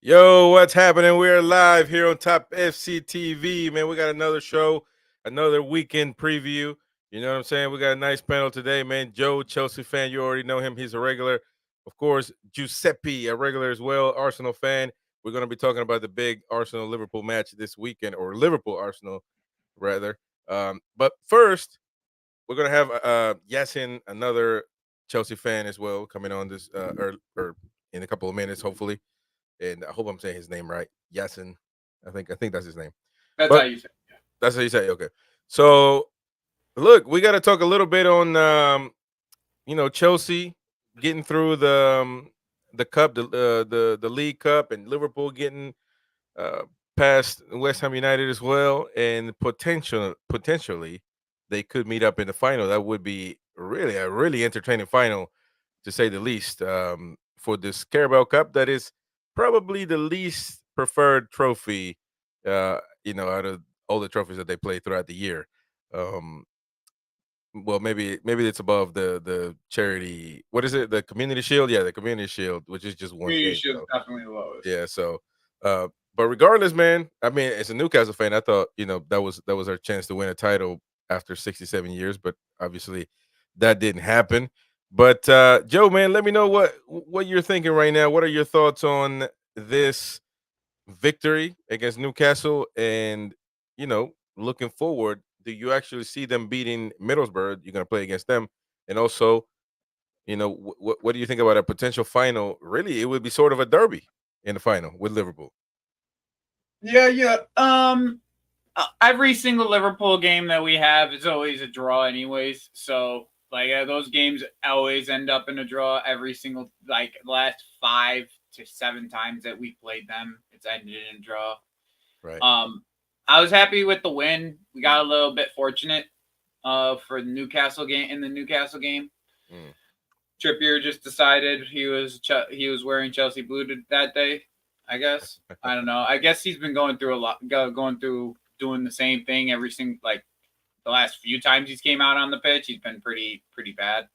Yo, what's happening? We're live here on TopFCTV, man. We got another show, another weekend preview. You know what I'm saying? We got a nice panel today, man. Joe, Chelsea fan, you already know him. He's a regular. Of course, Giuseppe, a regular as well, Arsenal fan. We're going to be talking about the big Arsenal-Liverpool match this weekend, or Liverpool-Arsenal, rather. But first, we're going to have Yassin, another Chelsea fan as well, coming on this or in a couple of minutes, hopefully. And I hope I'm saying his name right. Yassin. I think that's his name. That's But how you say it. Yeah. that's how you say it. Okay. So look, we got to talk a little bit on Chelsea getting through the cup, the League Cup, and Liverpool getting uh past West Ham United as well, and potentially they could meet up in the final. That would be really a really entertaining final, to say the least, for this Carabao Cup. That is probably the least preferred trophy, out of all the trophies that they play throughout the year. Um, well, maybe it's above the charity. What is it? The Community Shield? Yeah, the Community Shield, which is just one Community game. Shield's So definitely the lowest. yeah, so uh, but regardless, man, I mean, as a Newcastle fan, I thought that was our chance to win a title after 67 years, but obviously that didn't happen. But Joe, man, let me know what you're thinking right now. What are your thoughts on this victory against Newcastle? And looking forward, do you actually see them beating Middlesbrough? You're going to play against them, and also, what do you think about a potential final? Really, it would be sort of a derby in the final with Liverpool. Yeah. Every single Liverpool game that we have is always a draw, anyways. So those games always end up in a draw. Every single last 5 to 7 times that we played them, it's ended in a draw. Right. I was happy with the win. We got a little bit fortunate for the Newcastle game in the Newcastle game. Trippier just decided he was wearing Chelsea blue that day. I guess I don't know. I guess he's been going through a lot, going through doing the same thing every single the last few times he's came out on the pitch. He's been pretty bad,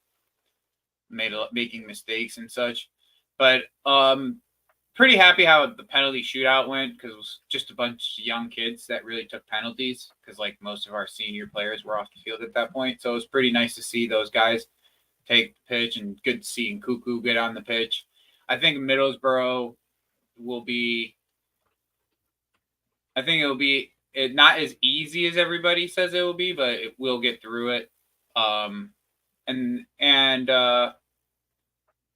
making mistakes and such. But pretty happy how the penalty shootout went, because it was just a bunch of young kids that really took penalties, because most of our senior players were off the field at that point. So it was pretty nice to see those guys take the pitch, and good to see Nkuku get on the pitch. I think Middlesbrough will be. I think it'll be not as easy as everybody says it will be, but it will get through it.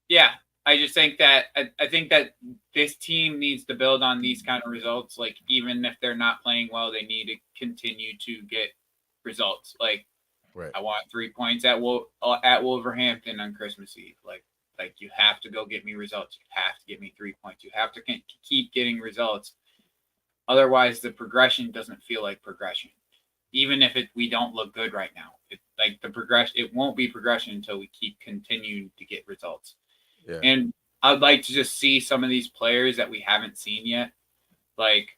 Yeah, I just think that I think that this team needs to build on these kind of results. Even if they're not playing well, they need to continue to get results. Right. I want 3 points at Wolverhampton on Christmas Eve. You have to go get me results. You have to get me 3 points. You have to keep getting results. Otherwise, the progression doesn't feel like progression. Even if we don't look good right now, it won't be progression until we keep continuing to get results. Yeah. And I'd like to just see some of these players that we haven't seen yet, like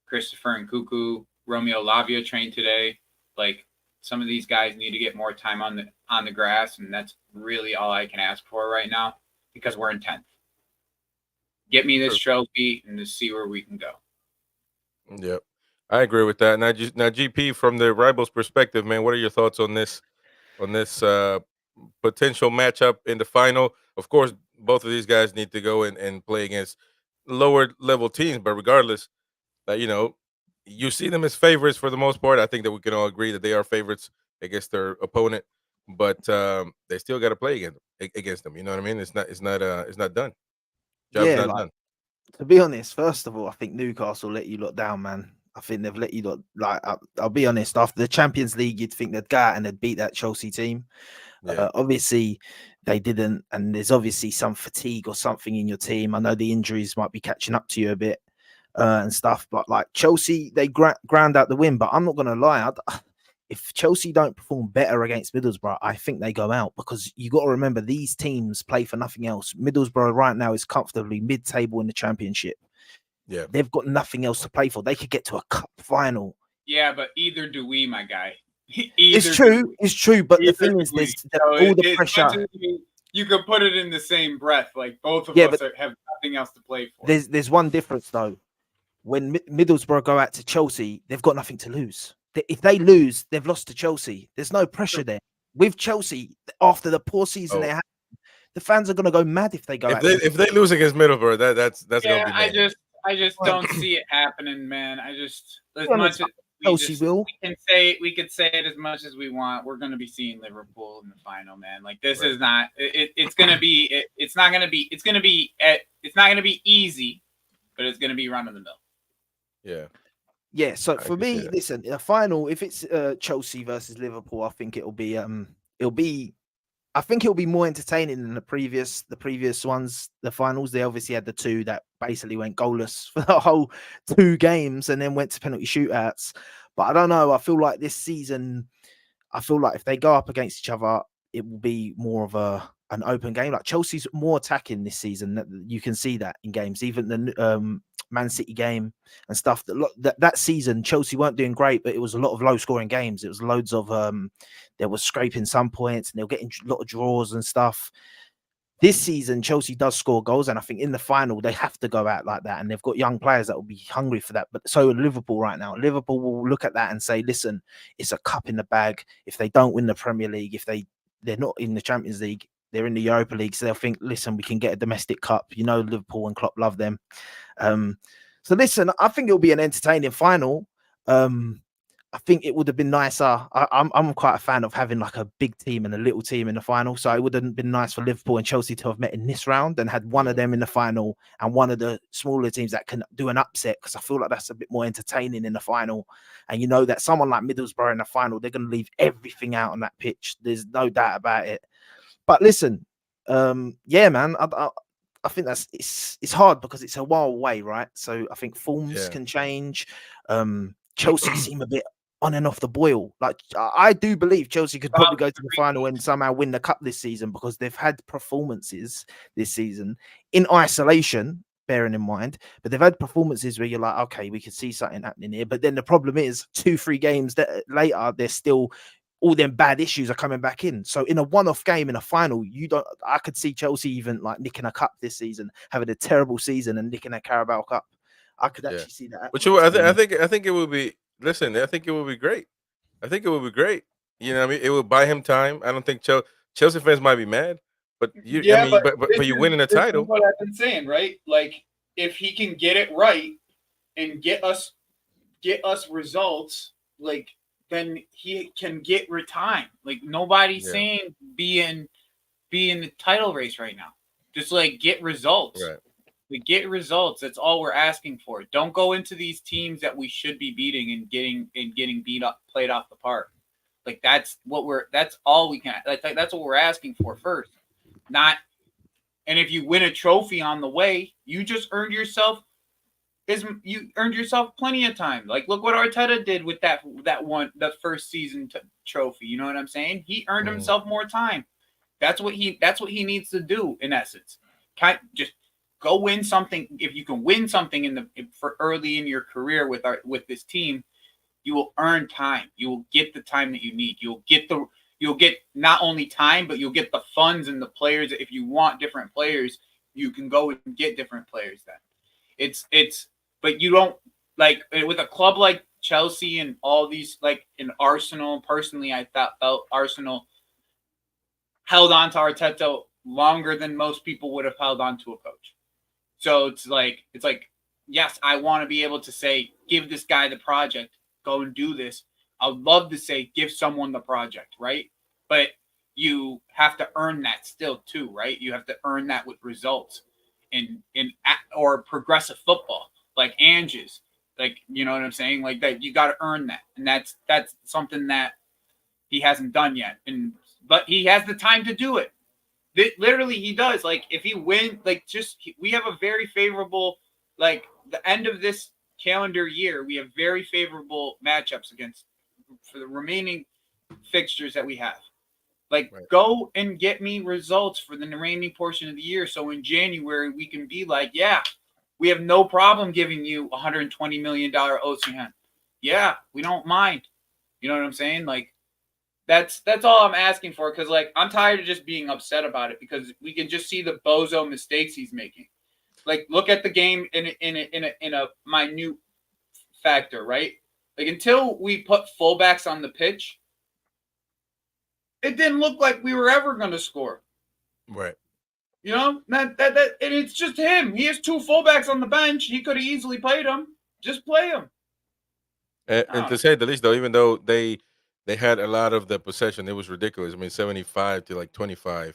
Christopher Nkuku, Romeo Lavia trained today. Some of these guys need to get more time on the grass, and that's really all I can ask for right now, because we're in 10th. Get me this trophy and just see where we can go. Yep, I agree with that. Now, GP, from the rivals' perspective, man, what are your thoughts on this potential matchup in the final? Of course, both of these guys need to go and play against lower level teams, but regardless, you see them as favorites for the most part. I think that we can all agree that they are favorites against their opponent, but they still got to play against them. You know what I mean? It's not done. Job's not done. To be honest, first of all, I think Newcastle let you lot down, man. I think they've let you lot, I'll be honest, after the Champions League, you'd think they'd go out and they'd beat that Chelsea team. Yeah. Obviously, they didn't, and there's obviously some fatigue or something in your team. I know the injuries might be catching up to you a bit and stuff, but Chelsea, they ground out the win. But I'm not going to lie, if Chelsea don't perform better against Middlesbrough, I think they go out, because you got to remember, these teams play for nothing else. Middlesbrough right now is comfortably mid-table in the Championship. Yeah, they've got nothing else to play for. They could get to a cup final. Yeah, but either do we, my guy. It's true, but the thing is, there's all the pressure. you could put it in the same breath. Like both of Yeah, us but have nothing else to play for. there's one difference though. When Middlesbrough go out to Chelsea, they've got nothing to lose. If they lose, they've lost to Chelsea. There's no pressure there. With Chelsea, after the poor season they Oh, had, the fans are going to go mad if they go out. if they lose against Middlesbrough, that's gonna Yeah, be mayhem. I just don't see it happening, man. I just as Well, much as Chelsea will. we could say it as much as we want. We're gonna be seeing Liverpool in the final, man. Like this Right. is not. It's gonna be. It's not gonna be. It's gonna be. It's not gonna be easy, but it's gonna be run of the mill. Yeah. Yeah, so I for can see me, that. listen, the final, if it's Chelsea versus Liverpool, I think it'll be I think it'll be more entertaining than the previous ones, the finals. They obviously had the two that basically went goalless for the whole 2 games and then went to penalty shootouts. But I don't know. I feel like this season, I feel like if they go up against each other, it will be more of an open game. Like Chelsea's more attacking this season. You can see that in games, even the Man City game and stuff. That season, Chelsea weren't doing great, but it was a lot of low scoring games. It was loads of there was scraping some points and they were getting a lot of draws and stuff. This season, Chelsea does score goals, and I think in the final they have to go out like that. And they've got young players that will be hungry for that. But so Liverpool right now, Liverpool will look at that and say, "Listen, it's a cup in the bag. If they don't win the Premier League, if they're not in the Champions League, they're in the Europa League. So they'll think, listen, we can get a domestic cup. You know, Liverpool and Klopp love them. So listen, I think it'll be an entertaining final. I think it would have been nicer. I'm quite a fan of having like a big team and a little team in the final. So it would have been nice for Liverpool and Chelsea to have met in this round and had one of them in the final and one of the smaller teams that can do an upset, because I feel like that's a bit more entertaining in the final. And you know that someone like Middlesbrough in the final, they're going to leave everything out on that pitch. There's no doubt about it. But listen, yeah, man, I think it's hard because it's a while away, right? So I think forms can change. Chelsea seem a bit on and off the boil. Like I do believe Chelsea could probably go to the final and somehow win the cup this season, because they've had performances this season in isolation, bearing in mind, but they've had performances where you're like, okay, we could see something happening here. But then the problem is 2-3 games later, they're still, all them bad issues are coming back in. So in a one-off game in a final, I could see Chelsea even like nicking a cup this season, having a terrible season and nicking a Carabao Cup. I could actually see that. Which I think it would be. Listen, I think it would be great. I think it would be great. You know what I mean? It would buy him time. I don't think Chelsea fans might be mad, but but you winning a title. This is what I've been saying, right? Like if he can get it right and get us results, like then he can get time. Like nobody's saying be in the title race right now. Just like get results. Right. We get results. That's all we're asking for. Don't go into these teams that we should be beating and getting beat up, played off the park. Like that's all we can. That's what we're asking for first. Not, and if you win a trophy on the way, you just earned yourself plenty of time. Like look what Arteta did with that the first season trophy. You know what I'm saying? He earned himself more time. That's what he needs to do in essence. Just go win something. If you can win something for early in your career with this team, you will earn time. You will get the time that you need. You'll get not only time, but you'll get the funds and the players. If you want different players, you can go and get different players then. But you don't, like with a club like Chelsea and all these, like in Arsenal, personally, I felt Arsenal held on to Arteta longer than most people would have held on to a coach. So it's like, yes, I want to be able to say, give this guy the project, go and do this. I'd love to say, give someone the project, right? But you have to earn that still too, right? You have to earn that with results or progressive football, like Ange's, like, you know what I'm saying? Like that, you got to earn that. And that's something that he hasn't done yet. But he has the time to do it. Literally, he does. Like, if he wins, like, we have a very favorable, like, the end of this calendar year, we have very favorable matchups for the remaining fixtures that we have. Like, go and get me results for the remaining portion of the year. So in January, we can be like, yeah, we have no problem giving you $120 million OCN. Yeah, we don't mind. You know what I'm saying? Like, That's all I'm asking for, because like I'm tired of just being upset about it, because we can just see the bozo mistakes he's making. Like, look at the game in a minute factor, right? Like, until we put fullbacks on the pitch, it didn't look like we were ever going to score. Right. You know, and it's just him. He has 2 fullbacks on the bench. He could have easily played them. Just play them. And to say the least, though, even though they had a lot of the possession, it was ridiculous. I mean, 75 to like 25%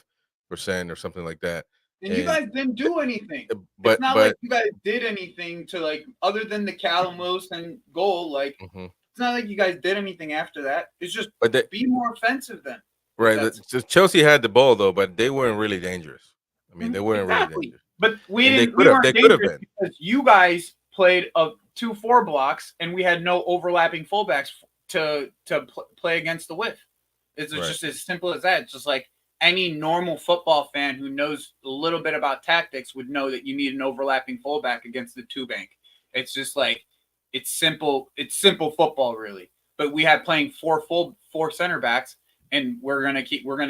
or something like that. And you guys didn't do anything. But it's not like you guys did anything to, like, other than the Callum Wilson goal. Like, it's not like you guys did anything after that. It's just be more offensive then. Right. Chelsea had the ball, though, but they weren't really dangerous. I mean, they weren't really dangerous. But we weren't dangerous because you guys played 2-4 blocks, and we had no overlapping fullbacks to play against the width. It's just as simple as that. It's just like any normal football fan who knows a little bit about tactics would know that you need an overlapping fullback against the 2-bank. It's just like, it's simple. It's simple football, really. But we had playing 4 center backs, and we're gonna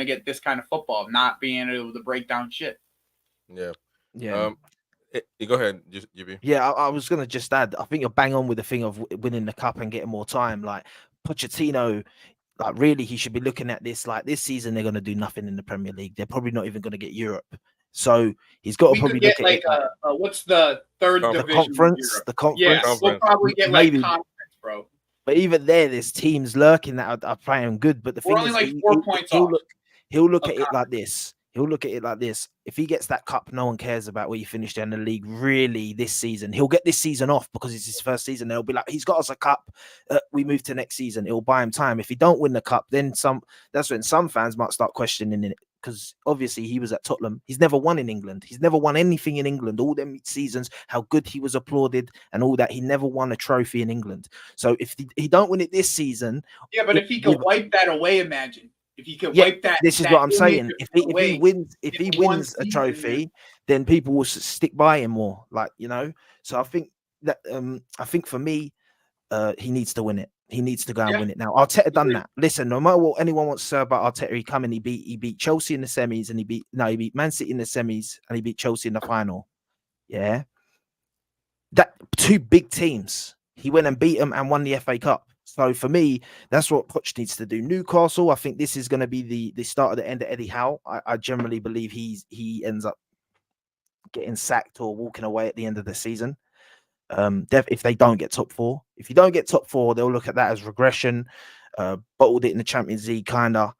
get this kind of football, not being able to break down shit. Yeah. Yeah. Go ahead, GB. Yeah, I was gonna just add. I think you're bang on with the thing of winning the cup and getting more time. Like Pochettino, like really, he should be looking at this. Like this season, they're gonna do nothing in the Premier League. They're probably not even gonna get Europe. So he's got to probably look at it. Like, what's the third division? The conference. Yeah, we'll probably get maybe conference, bro. But even there's teams lurking that are playing good. But the thing is, like 4 points off. He'll look at it like this. He'll look at it like this. If he gets that cup, no one cares about where you finished in the league. Really, this season, he'll get this season off because it's his first season. They'll be like, he's got us a cup. We move to next season. It'll buy him time. If he don't win the cup, then that's when some fans might start questioning it, because obviously he was at Tottenham. He's never won in England. He's never won anything in England. All them seasons, how good he was applauded and all that. He never won a trophy in England. So if he don't win it this season, but if he could wipe that away, imagine. If he could wipe that, this is what I'm saying. If he wins a trophy, then people will stick by him more. Like, you know. So I think that for me, he needs to win it. He needs to go and win it now. Arteta done that. Listen, no matter what anyone wants to say about Arteta, he come and he beat Chelsea in the semis, and he beat Man City in the semis, and he beat Chelsea in the final. Yeah, that 2 big teams. He went and beat them and won the FA Cup. So for me, that's what Poch needs to do. Newcastle, I think this is going to be the start of the end of Eddie Howe. I generally believe he ends up getting sacked or walking away at the end of the season. If they don't get top 4. If you don't get top 4, they'll look at that as regression. Bottled it in the Champions League, kind of.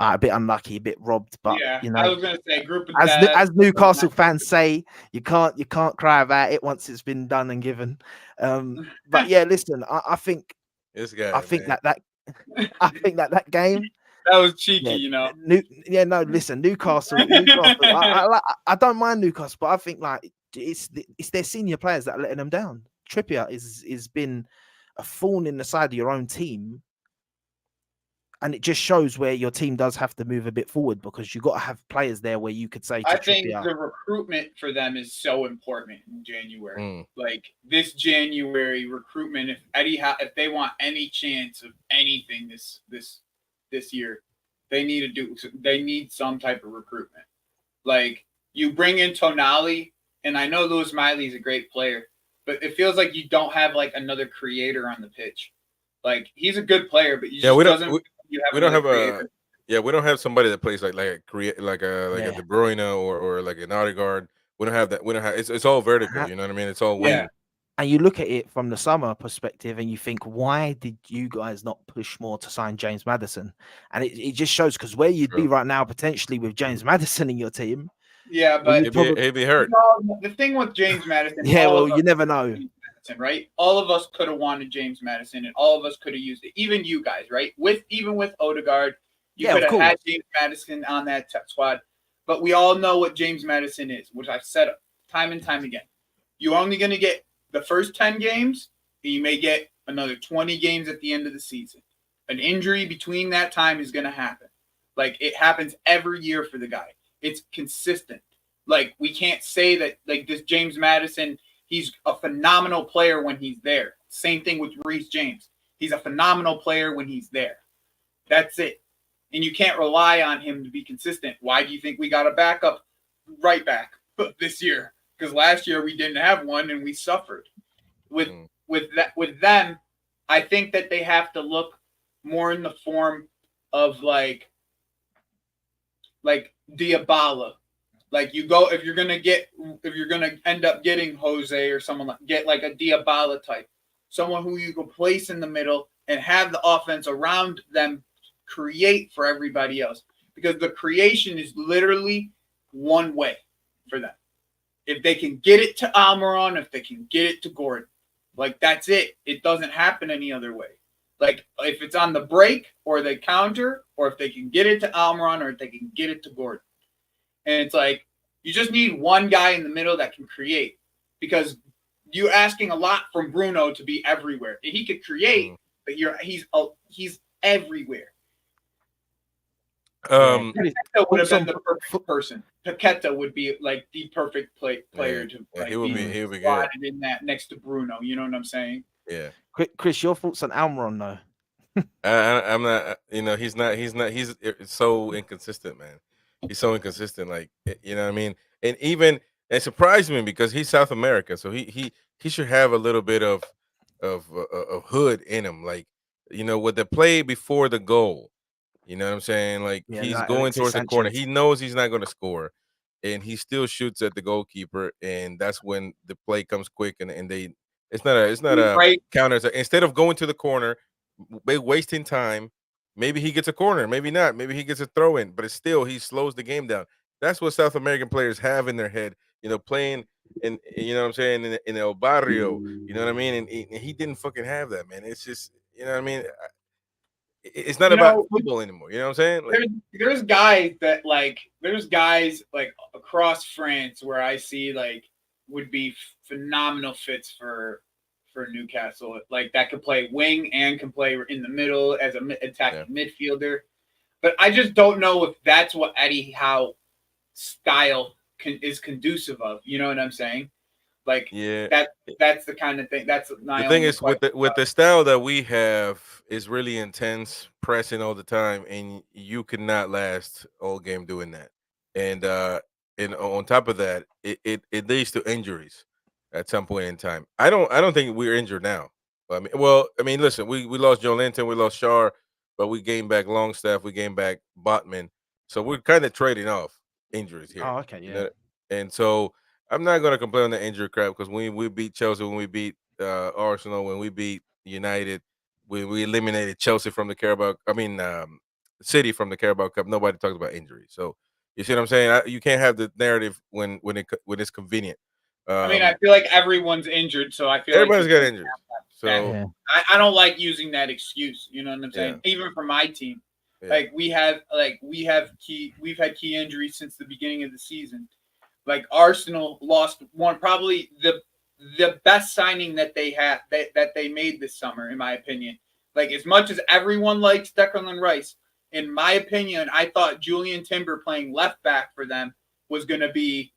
A bit unlucky, a bit robbed, but you know, I was going to say, group of as Newcastle fans say, you can't cry about it once it's been done and given. But yeah, listen, I think this guy. I think that game. That was cheeky, you know. Listen, Newcastle. I don't mind Newcastle, but I think like it's their senior players that are letting them down. Trippier is been a thorn in the side of your own team. And it just shows where your team does have to move a bit forward, because you've got to have players there where you could say, I think the recruitment for them is so important in January. Like this January recruitment, if they want any chance of anything this year, they need some type of recruitment. Like, you bring in Tonali, and I know Lewis Miley's a great player, but it feels like you don't have like another creator on the pitch. Like, he's a good player, but you we don't have somebody that plays like a De Bruyne or like an Odegaard. We don't have that. We don't have. It's all vertical. You know what I mean? It's all wing. And you look at it from the summer perspective, and you think, why did you guys not push more to sign James Maddison? And it just shows, because where you'd be right now potentially with James Maddison in your team. Yeah, but he'd be hurt. The thing with James Maddison. You never know. Right, all of us could have wanted James Maddison, and all of us could have used it. Even you guys, right? Even with Odegaard, you could have had James Maddison on that squad. But we all know what James Maddison is, which I've said time and time again. You're only going to get the first 10 games, and you may get another 20 games at the end of the season. An injury between that time is going to happen. Like, it happens every year for the guy. It's consistent. Like, we can't say that like this James Maddison. He's a phenomenal player when he's there. Same thing with Reece James. He's a phenomenal player when he's there. That's it. And you can't rely on him to be consistent. Why do you think we got a backup right back this year? Because last year we didn't have one and we suffered. With them, I think that they have to look more in the form of like Dybala. Like you go if you're gonna end up getting Jose or someone like get like a Dybala type, someone who you can place in the middle and have the offense around them create for everybody else, because the creation is literally one way for them. If they can get it to Almiron, if they can get it to Gordon, like that's it. It doesn't happen any other way. Like if it's on the break or they counter, or if they can get it to Almiron or if they can get it to Gordon. And it's like you just need one guy in the middle that can create, because you're asking a lot from Bruno to be everywhere. He could create, but he's everywhere. Paqueta would have been the perfect person. Paqueta would be like the perfect player to like he would be slotted in that next to Bruno. You know what I'm saying? Yeah. Chris, your thoughts on Almiron though? I'm not. He's not. He's so inconsistent, man. He's so inconsistent. Like you know what I mean. And even it surprised me because he's South America, so he should have a little bit of hood in him. Like with the play before the goal. You know what I'm saying? Like he's like going Alexis towards the corner. Sanchez. He knows he's not going to score, and he still shoots at the goalkeeper, and that's when the play comes quick, and they. It's not a counter. Instead of going to the corner, wasting time, maybe he gets a corner, maybe not, maybe he gets a throw in, but it's still he slows the game down. That's what South American players have in their head, playing in what I'm saying in El Barrio, you know what I mean, and he didn't fucking have that, man. It's just what I mean. It's not about football anymore. You know what I'm saying? Like, there's guys like across France where I see like would be phenomenal fits for Newcastle. Like that could play wing and can play in the middle as an attacking midfielder. But I just don't know if that's what Eddie Howe style is conducive of. You know what I'm saying? Like that's the kind of thing. That's the thing is with the style that we have is really intense, pressing all the time, and you cannot last all game doing that. And on top of that, it leads to injuries at some point in time. I don't think we're injured now. I mean, listen, we lost Joe Linton, we lost Shar, but we gained back Longstaff, we gained back Botman, so we're kind of trading off injuries here. Oh, okay, yeah. And so I'm not going to complain on the injury crap because when we beat Chelsea, when we beat Arsenal, when we beat United, we eliminated Chelsea from the Carabao. I mean, City from the Carabao Cup. Nobody talks about injury. So you see what I'm saying? You can't have the narrative when it's convenient. I mean, I feel like everyone's injured, so I feel everybody's got injured. So I don't like using that excuse. You know what I'm saying? Even for my team, like we've had key injuries since the beginning of the season. Like Arsenal lost probably the best signing that they had that they made this summer, in my opinion. Like as much as everyone likes Declan Rice, in my opinion, I thought Julian Timber playing left back for them was going to be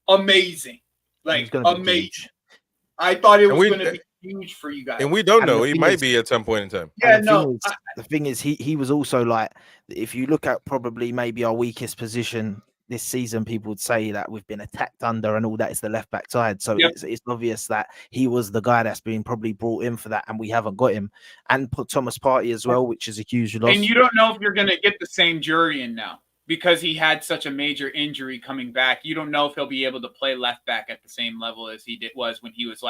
amazing. Like amazing. I thought it was going to be huge for you guys. And we don't know. He might be at some point in time. Yeah, the thing is, he was also like, if you look at probably maybe our weakest position this season, people would say that we've been attacked under and all that is the left back side. So it's obvious that he was the guy that's been probably brought in for that, and we haven't got him. And put Thomas Partey as well, which is a huge loss. And you don't know if you're going to get the same Jurian now because he had such a major injury coming back. You don't know if he'll be able to play left back at the same level as he was when he was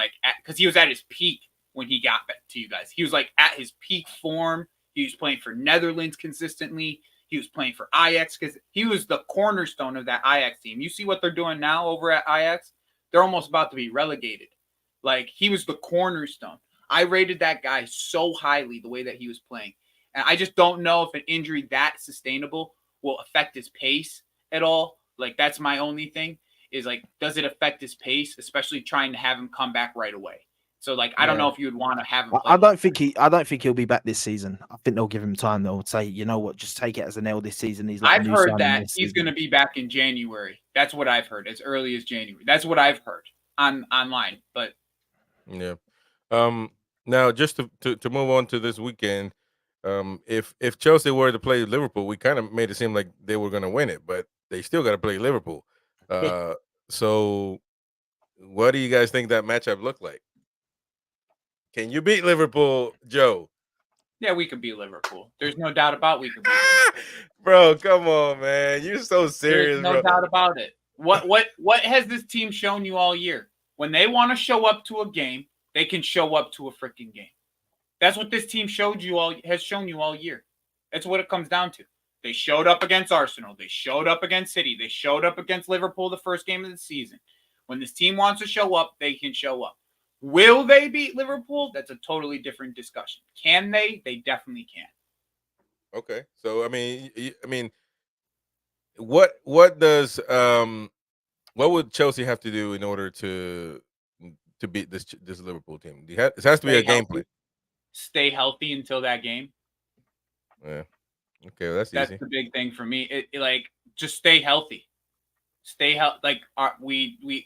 because he was at his peak when he got back to you guys. He was like at his peak form. He was playing for Netherlands consistently. He was playing for Ajax because he was the cornerstone of that Ajax team. You see what they're doing now over at Ajax? They're almost about to be relegated. Like, he was the cornerstone. I rated that guy so highly the way that he was playing. And I just don't know if an injury that sustainable will affect his pace at all. Like, that's my only thing is, like, does it affect his pace, especially trying to have him come back right away? So, like, I don't know if you would want to have him play. I don't think he'll be back this season. I think they'll give him time. They'll say, you know what, just take it as an L this season. I've heard that he's going to be back in January. That's what I've heard, as early as January. That's what I've heard online. But now just to move on to this weekend, if Chelsea were to play Liverpool, we kind of made it seem like they were going to win it, but they still got to play Liverpool. So, what do you guys think that matchup looked like? Can you beat Liverpool, Joe? Yeah, we could beat Liverpool. There's no doubt about we could beat Liverpool. Bro, come on, man. You're so serious, There's no bro. doubt about it. What has this team shown you all year? When they want to show up to a game, they can show up to a freaking game. That's what this team has shown you all year. That's what it comes down to. They showed up against Arsenal. They showed up against City. They showed up against Liverpool the first game of the season. When this team wants to show up, they can show up. Will they beat Liverpool? That's a totally different discussion. Can they? They definitely can. Okay. So I mean, what does what would Chelsea have to do in order to beat this Liverpool team? It has to be a game plan. Stay healthy until that game. Yeah. Okay, well, that's easy. The big thing for me. Just stay healthy. Stay healthy. We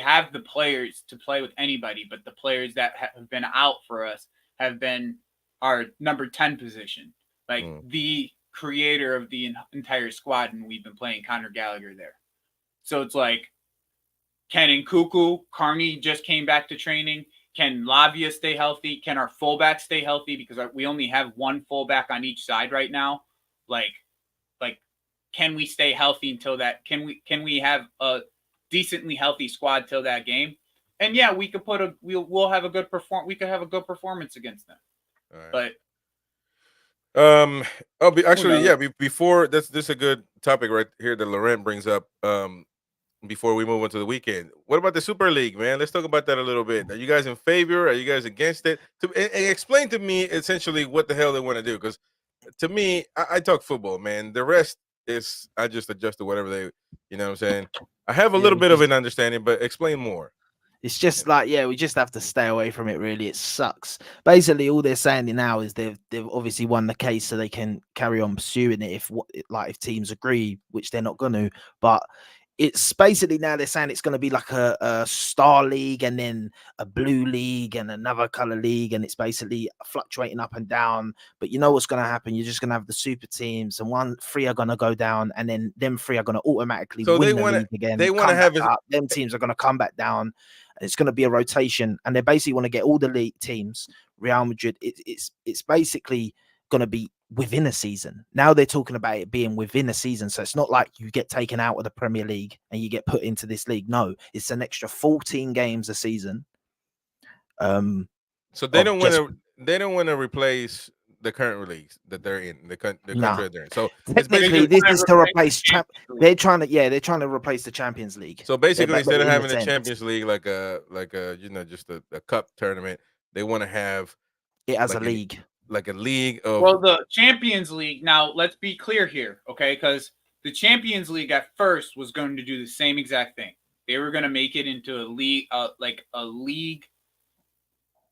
have the players to play with anybody, but the players that have been out for us have been our number 10 position, the creator of the entire squad, and we've been playing Conor Gallagher there. So it's like, can Nkunku, Carney just came back to training. Can Lavia stay healthy? Can our fullback stay healthy? Because we only have one fullback on each side right now. Can we stay healthy until that? Can we have a decently healthy squad till that game? And yeah, we could we'll have a good we could have a good performance against them. Right. But before this is a good topic right here that Laurent brings up. Before we move on to the weekend, what about the Super League, man? Let's talk about that a little bit. Are you guys in favor? Are you guys against it? And explain to me essentially what the hell they want to do, because to me, I talk football, man. The rest is I just adjust to whatever they, you know what I'm saying? I have a little bit of an understanding, but explain more. It's just we just have to stay away from it, really. It sucks. Basically, all they're saying now is they've obviously won the case, so they can carry on pursuing it if teams agree, which they're not going to. But it's basically now they're saying it's going to be like a star league and then a blue league and another color league, and it's basically fluctuating up and down. But you know what's going to happen? You're just going to have the super teams, and three are going to go down, and then them three are going to automatically win the league again. They want to have them teams are going to come back down, and it's going to be a rotation. And they basically want to get all the league teams. Real Madrid, it's basically going to be within a season. Now they're talking about it being within a season, so it's not like you get taken out of the Premier League and you get put into this league. No, it's an extra 14 games a season. So they don't want to replace the current leagues that they're in, the country they're in. So technically, this is to replace. They're trying to replace the Champions League. So basically, instead of having the Champions League like a just a cup tournament, they want to have it as a league. Like a league of the Champions League. Now let's be clear here, okay? Because the Champions League at first was going to do the same exact thing. They were going to make it into a league, like a league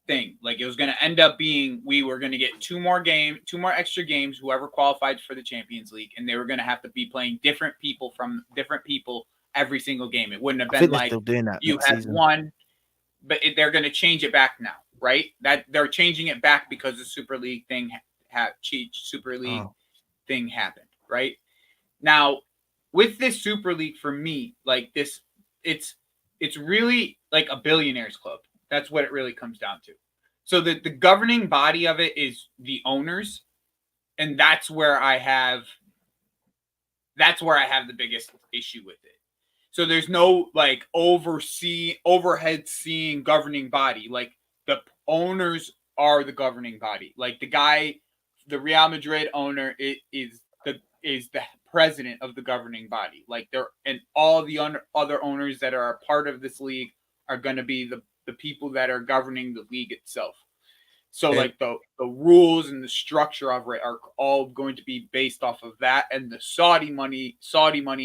thing. Like it was going to end up being, we were going to get two more extra games, whoever qualified for the Champions League, and they were going to have to be playing different people every single game. It wouldn't have been like you had one, but they're going to change it back now. Right, that they're changing it back because the Super League thing thing happened. Right now, with this Super League, for me, like this, it's really like a billionaires club. That's what it really comes down to. So the governing body of it is the owners, and that's where I have the biggest issue with it. So there's no like overhead seeing governing body. Like the owners are the governing body. Like the Real Madrid owner is the president of the governing body. Like and all the other owners that are a part of this league are going to be the people that are governing the league itself. So like the rules and the structure of it are all going to be based off of that, and the Saudi money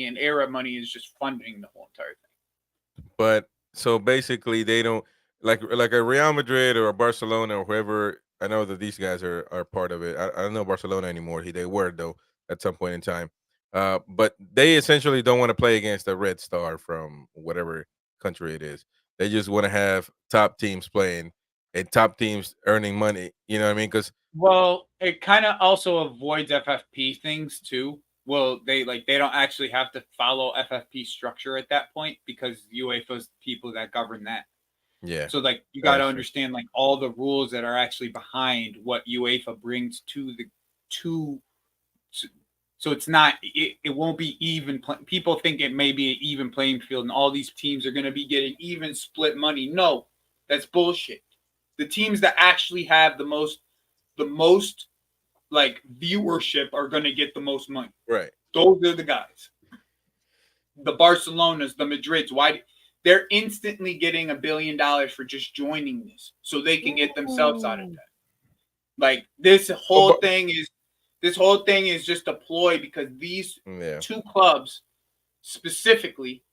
and Arab money is just funding the whole entire thing. But so basically they don't like a Real Madrid or a Barcelona or whoever. I know that these guys are part of it. I don't know Barcelona anymore. They were though at some point in time. But they essentially don't want to play against a red star from whatever country it is. They just want to have top teams playing and top teams earning money. You know what I mean? Because Well, it kind of also avoids FFP things too. Well, they don't actually have to follow FFP structure at that point because UEFA's the people that govern that. yeah, So like you got that to is true. understand like all the rules that are actually behind what UEFA brings to the to. So it's not. It won't be even. People think it may be an even playing field, and all these teams are going to be getting even split money. No, that's bullshit. The teams that actually have the most like viewership are going to get the most money. Right. Those are the guys. The Barcelonas, the Madrids. Why? They're instantly getting $1 billion for just joining this, so they can get themselves out of that. Like this whole thing is just a ploy because these two clubs specifically,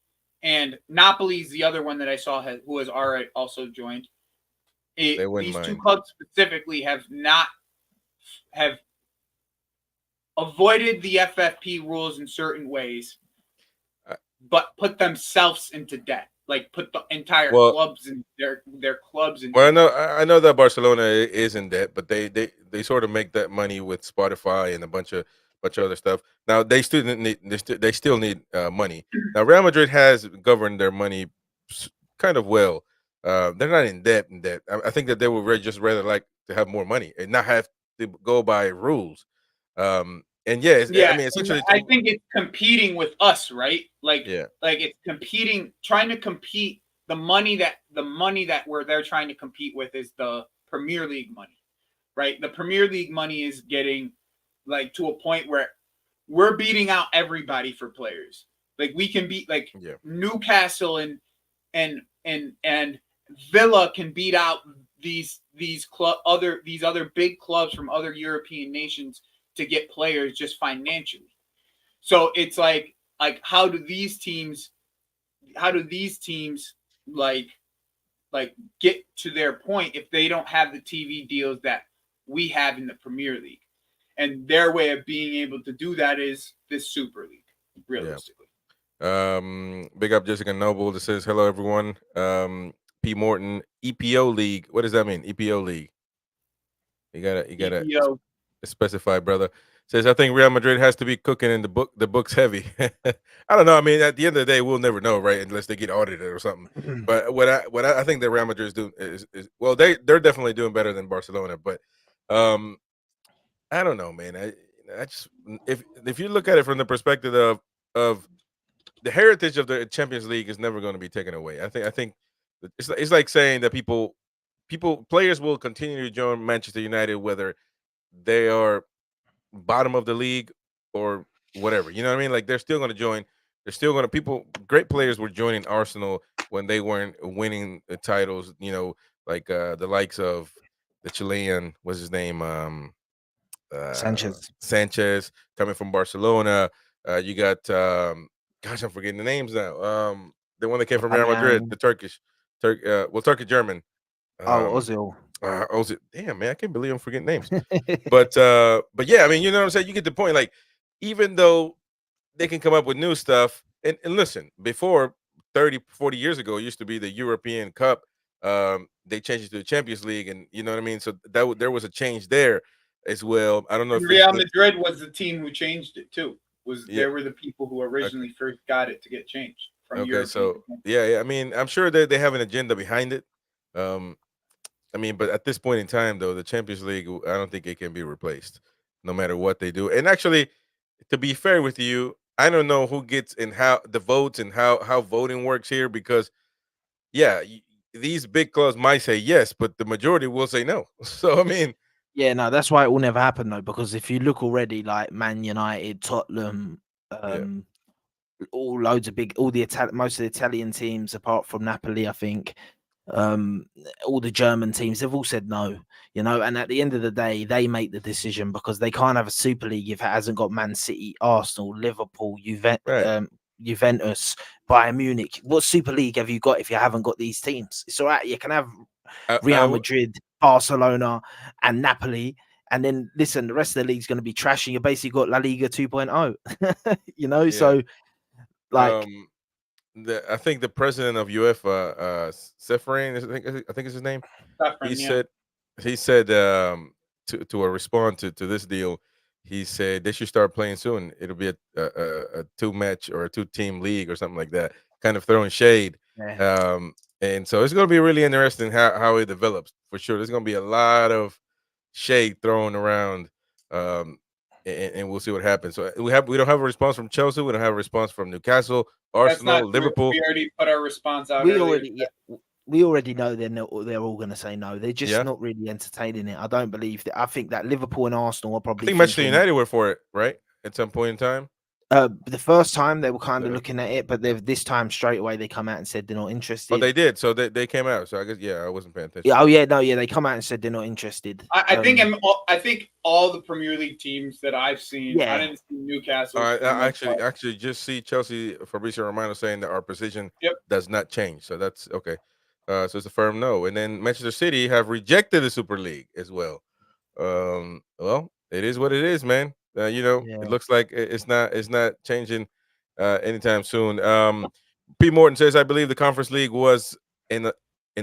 and Napoli's the other one that I saw who has already also joined. These two clubs specifically have avoided the FFP rules in certain ways, but put themselves into debt. Like put the entire clubs in their clubs in. Well, I know that Barcelona is in debt, but they sort of make that money with Spotify and a bunch of other stuff. Now they still need money. Now Real Madrid has governed their money kind of well. They're not in debt. I think that they would just rather like to have more money and not have to go by rules. And I mean, essentially, I think it's competing with us, right? Like it's competing, trying to compete. The money that they're trying to compete with is the Premier League money, right? The Premier League money is getting like to a point where we're beating out everybody for players. Like we can beat Newcastle and Villa can beat out these other big clubs from other European nations to get players just financially. So it's like how do these teams like get to their point if they don't have the TV deals that we have in the Premier League? And their way of being able to do that is this Super League, realistically. Big up Jessica Noble that says hello everyone. P Morton, EPO League. What does that mean? EPO League. You gotta specify, brother. Says I think Real Madrid has to be cooking in the book's heavy. I don't know. I mean, at the end of the day, we'll never know, right? Unless they get audited or something. But what I think that Real Madrid is doing is well, they're definitely doing better than Barcelona. But I don't know, man. I just if you look at it from the perspective of the heritage of the Champions League is never going to be taken away. I think it's like saying that players will continue to join Manchester United whether they are bottom of the league or whatever. You know what I mean? Like they're still going to join. They're still going to great players were joining Arsenal when they weren't winning the titles. You know, like the likes of the Chilean, what's his name? Sanchez coming from Barcelona. You got gosh, I'm forgetting the names now. The one that came from Real Madrid, the Turkish German. Ozil. Ozil. Damn, man, I can't believe I'm forgetting names. but yeah, I mean, you know what I'm saying? You get the point. Like, even though they can come up with new stuff, and listen, before 30, 40 years ago, it used to be the European Cup. They changed it to the Champions League, and you know what I mean? So there was a change there as well. I don't know if Real Madrid was the team who changed it too. They were the people who originally first got it to get changed from European. So yeah, I mean, I'm sure that they have an agenda behind it. I mean, but at this point in time, though, the Champions League, I don't think it can be replaced, no matter what they do. And actually, to be fair with you, I don't know who gets and how the votes and how voting works here because, yeah, these big clubs might say yes, but the majority will say no. So I mean, yeah, no, that's why it will never happen though. Because if you look already, like Man United, Tottenham, all loads of most of the Italian teams, apart from Napoli, I think. All the German teams, they've all said no, you know, and at the end of the day, they make the decision because they can't have a Super League if it hasn't got Man City, Arsenal, Liverpool, Juventus, Bayern Munich. What Super League have you got if you haven't got these teams? It's all right, you can have Real Madrid, Barcelona, and Napoli. And then listen, the rest of the league's going to be trash, and you basically got La Liga 2.0, you know. So, like, I think the president of UEFA, Seferin, I think is his name. He Suffering, yeah. said to a respond to this deal, he said they should start playing soon. It'll be a two match or a 2-team league or something like that, kind of throwing shade. Yeah. And so it's going to be really interesting how it develops for sure. There's going to be a lot of shade thrown around, and we'll see what happens. So we don't have a response from Chelsea. We don't have a response from Newcastle, That's not Arsenal, true. Liverpool. We already put our response out We earlier. we already know they're all going to say no. They're just Yeah. not really entertaining it. I don't believe that. I think that Liverpool and Arsenal are I probably think Manchester thinking, United were for it, right? At some point in time. the first time they were kind of Yeah. looking at it, but this time straight away they come out and said they're not interested. Oh, they did. So they came out. So I guess I wasn't paying attention. Yeah. Oh yeah. No. Yeah. They come out and said they're not interested. I think all the Premier League teams that I've seen, Yeah. I didn't see Newcastle. I actually just see Chelsea Fabrizio Romano saying that our position does not change. So that's okay. So it's a firm no. And then Manchester City have rejected the Super League as well. Well, it is what it is, man. It looks like it's not changing anytime soon. P. Morton says, I believe the Conference League was an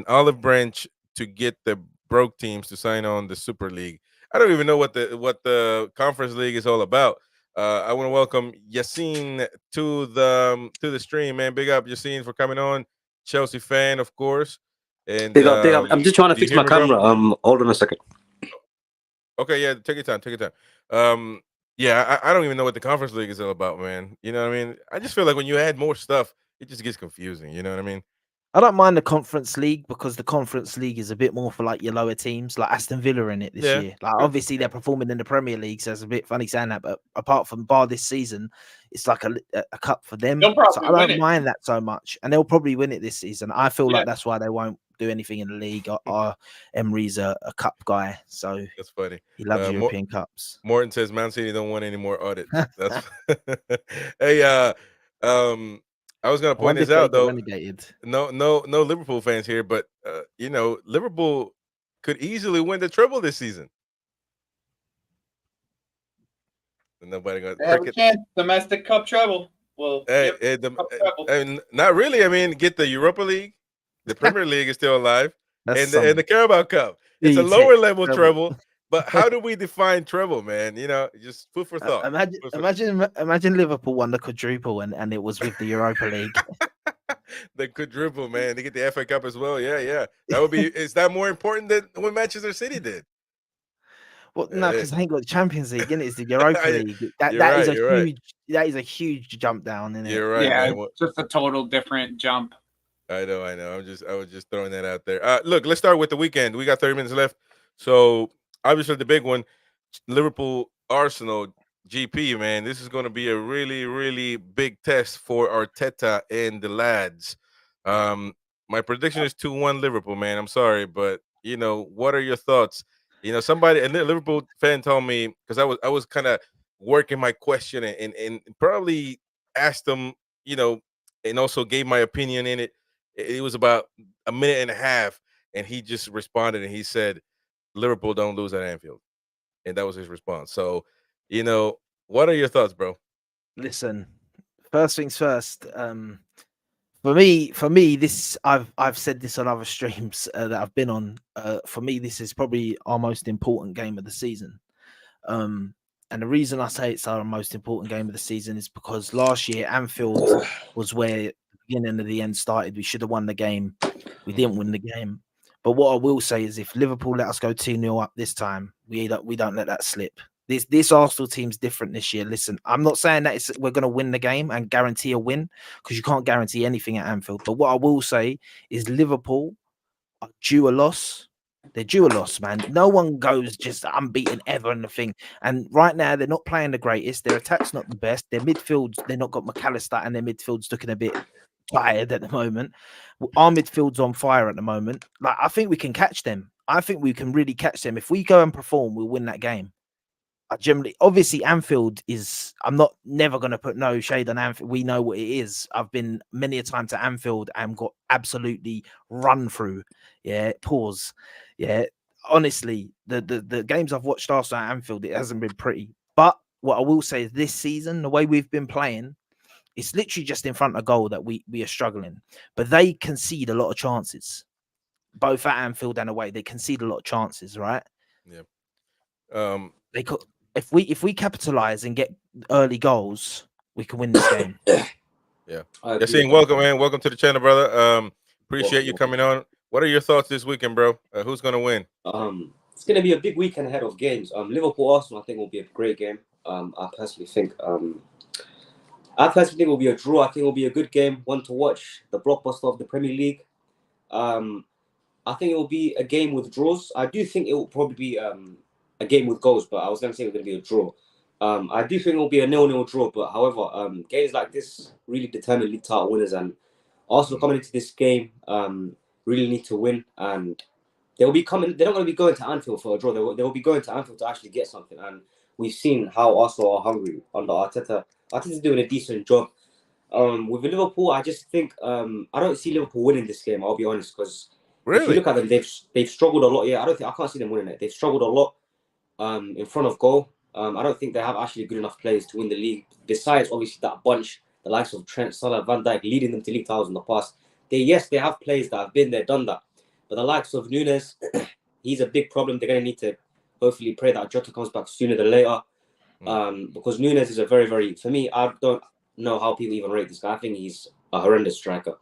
olive branch to get the broke teams to sign on the Super League. I don't even know what the Conference League is all about. I want to welcome Yassin to the stream, man. Big up Yassin for coming on. Chelsea fan, of course. And big up. I'm just trying to fix my camera. Hold on a second. Okay, yeah, take your time. I don't even know what the Conference League is all about, man. You know what I mean? I just feel like when you add more stuff, it just gets confusing. You know what I mean? I don't mind the Conference League because the Conference League is a bit more for like your lower teams, like Aston Villa in it this year. Like obviously they're performing in the Premier League, so it's a bit funny saying that. But apart from this season, it's like a cup for them. So I don't mind that so much, and they'll probably win it this season. I feel like that's why they won't do anything in the league. Emery's a cup guy, so that's funny. He loves European cups. Morton says Man City don't want any more audits. That's hey. I was gonna point this out though. No Liverpool fans here, but Liverpool could easily win the treble this season. And nobody got have a chance. Domestic cup treble. Well, not really. I mean, get the Europa League, the Premier League is still alive, and the Carabao Cup. It's a lower level treble. But how do we define treble, man? Just food for thought. Imagine Liverpool won the quadruple and it was with the Europa League. The quadruple, man. They get the FA Cup as well. Yeah. That would be. Is that more important than what Manchester City did? Well, no, because they ain't got the Champions League, and it's the Europa League. That is a huge jump down, isn't it? You're right. Yeah, man. It's just a total different jump. I know. I was just throwing that out there. Look, let's start with the weekend. We got 30 minutes left, so. Obviously, the big one, Liverpool-Arsenal GP, man. This is going to be a really, really big test for Arteta and the lads. My prediction is 2-1 Liverpool, man. I'm sorry, but what are your thoughts? Somebody, a Liverpool fan told me, because I was kind of working my question and probably asked them, and also gave my opinion in it. It was about a minute and a half, and he just responded and he said, Liverpool don't lose at Anfield. And that was his response. So, what are your thoughts, bro? Listen, first things first. For me, this I've said this on other streams that I've been on. For me, this is probably our most important game of the season. And the reason I say it's our most important game of the season is because last year Anfield was where the beginning of the end started. We should have won the game. We didn't win the game. But what I will say is if Liverpool let us go 2-0 up this time, we don't let that slip. This Arsenal team's different this year. Listen, I'm not saying that we're going to win the game and guarantee a win because you can't guarantee anything at Anfield. But what I will say is Liverpool are due a loss. They're due a loss, man. No one goes just unbeaten ever in the thing. And right now, they're not playing the greatest. Their attack's not the best. Their midfield, they're not got McAllister and their midfield's looking a bit tired at the moment. Our midfield's on fire at the moment. Like I think we can catch them. I think we can really catch them. If we go and perform, we'll win that game. Obviously, Anfield is. I'm never going to put no shade on Anfield. We know what it is. I've been many a time to Anfield and got absolutely run through. Yeah, pause. Yeah, honestly, the games I've watched Arsenal at Anfield, it hasn't been pretty. But what I will say is this season, the way we've been playing, It's literally just in front of goal that we are struggling. But they concede a lot of chances, both at Anfield and away. They concede a lot of chances, right? Yeah. They could, if we capitalize and get early goals, we can win this game. Yeah. Yassin, welcome, man. Welcome to the channel, brother. Appreciate you coming on. What are your thoughts this weekend, bro? Who's gonna win? It's gonna be a big weekend ahead of games. Liverpool-Arsenal, I think, will be a great game. I personally think it will be a draw. I think it will be a good game, one to watch. The blockbuster of the Premier League. I think it will be a game with draws. I do think it will probably be a game with goals, but I was going to say it was going to be a draw. I do think it will be a 0-0 draw, but however, games like this really determine league title winners, and Arsenal coming into this game really need to win, and they'll be coming. They're not going to be going to Anfield for a draw. They will be going to Anfield to actually get something, and we've seen how Arsenal are hungry under Arteta. Arteta's doing a decent job. With Liverpool, I just think I don't see Liverpool winning this game. I'll be honest, because if you look at them, they've struggled a lot. Yeah, I can't see them winning it. They've struggled a lot in front of goal. I don't think they have actually good enough players to win the league. Besides, obviously, that bunch, the likes of Trent, Salah, Van Dijk, leading them to league titles in the past. They have players that have been there, done that. But the likes of Nunes, he's a big problem. They're going to need to hopefully pray that Jota comes back sooner than later. Because Nunes is a very, very, for me, I don't know how people even rate this guy. I think he's a horrendous striker.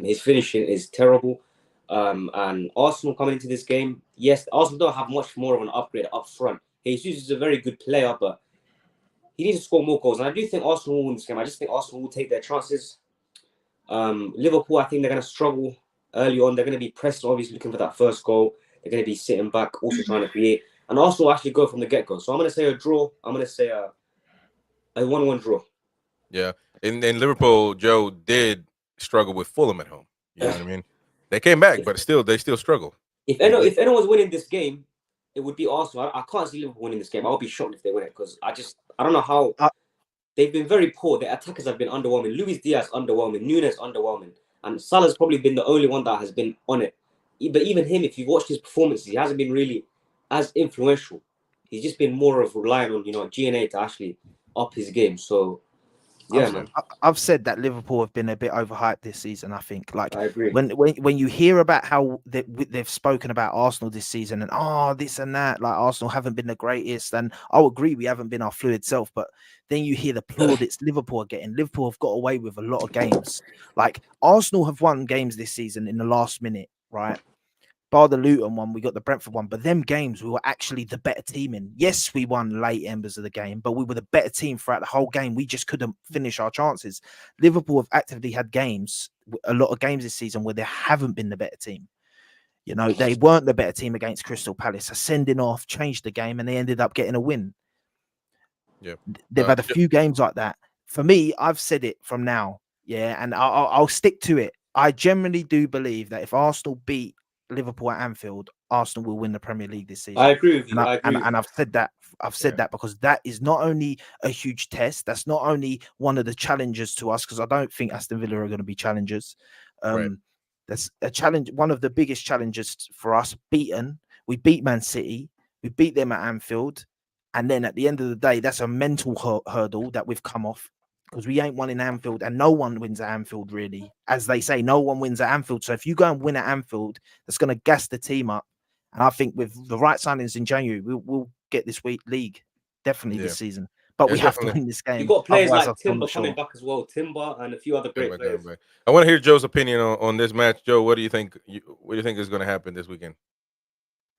His finishing is terrible. And Arsenal coming into this game, yes, Arsenal don't have much more of an upgrade up front. Jesus is a very good player, but he needs to score more goals. And I do think Arsenal will win this game. I just think Arsenal will take their chances. Liverpool, I think they're going to struggle early on. They're going to be pressed, obviously looking for that first goal. They're going to be sitting back, also trying to create. And Arsenal actually go from the get-go. So I'm going to say a draw. I'm going to say a 1-1 draw. Yeah. And Liverpool, Joe, did struggle with Fulham at home. You know what I mean? They came back, but they still struggle. If anyone's winning this game, it would be Arsenal. I can't see Liverpool winning this game. I'll be shocked if they win it, because I don't know how. They've been very poor. Their attackers have been underwhelming. Luis Diaz underwhelming. Nunes underwhelming. And Salah's probably been the only one that has been on it. But even him, if you've watched his performances, he hasn't been really as influential. He's just been more of relying on GNA to actually up his game. So yeah, man. I've said that Liverpool have been a bit overhyped this season. I think, like, I agree. When you hear about how they've spoken about Arsenal this season and this and that, like Arsenal haven't been the greatest, and I'll agree we haven't been our fluid self. But then you hear the plaudits Liverpool are getting. Liverpool have got away with a lot of games. Like Arsenal have won games this season in the last minute, right? Bar the Luton one, we got the Brentford one, but them games we were actually the better team in. Yes, we won late embers of the game, but we were the better team throughout the whole game. We just couldn't finish our chances. Liverpool have actively had games, a lot of games this season, where they haven't been the better team. They weren't the better team against Crystal Palace. A sending off changed the game, and they ended up getting a win. Yeah, they've had a few games like that. For me, I've said it from now, and I'll stick to it. I generally do believe that if Arsenal beat Liverpool at Anfield, Arsenal will win the Premier League this season. I agree with you. And I've said that. I've said that because that is not only a huge test. That's not only one of the challenges to us, because I don't think Aston Villa are going to be challengers. That's a challenge. One of the biggest challenges for us. We beat Man City. We beat them at Anfield, and then at the end of the day, that's a mental hurdle that we've come off. Because we ain't won in Anfield, and no one wins at Anfield, really. As they say, no one wins at Anfield. So if you go and win at Anfield, that's going to gas the team up. And I think with the right signings in January, we'll get this league definitely this season. But we have to win this game. You've got players like Timber coming back as well. Timber and a few other great players. I want to hear Joe's opinion on this match. Joe, what do you think? What do you think is going to happen this weekend?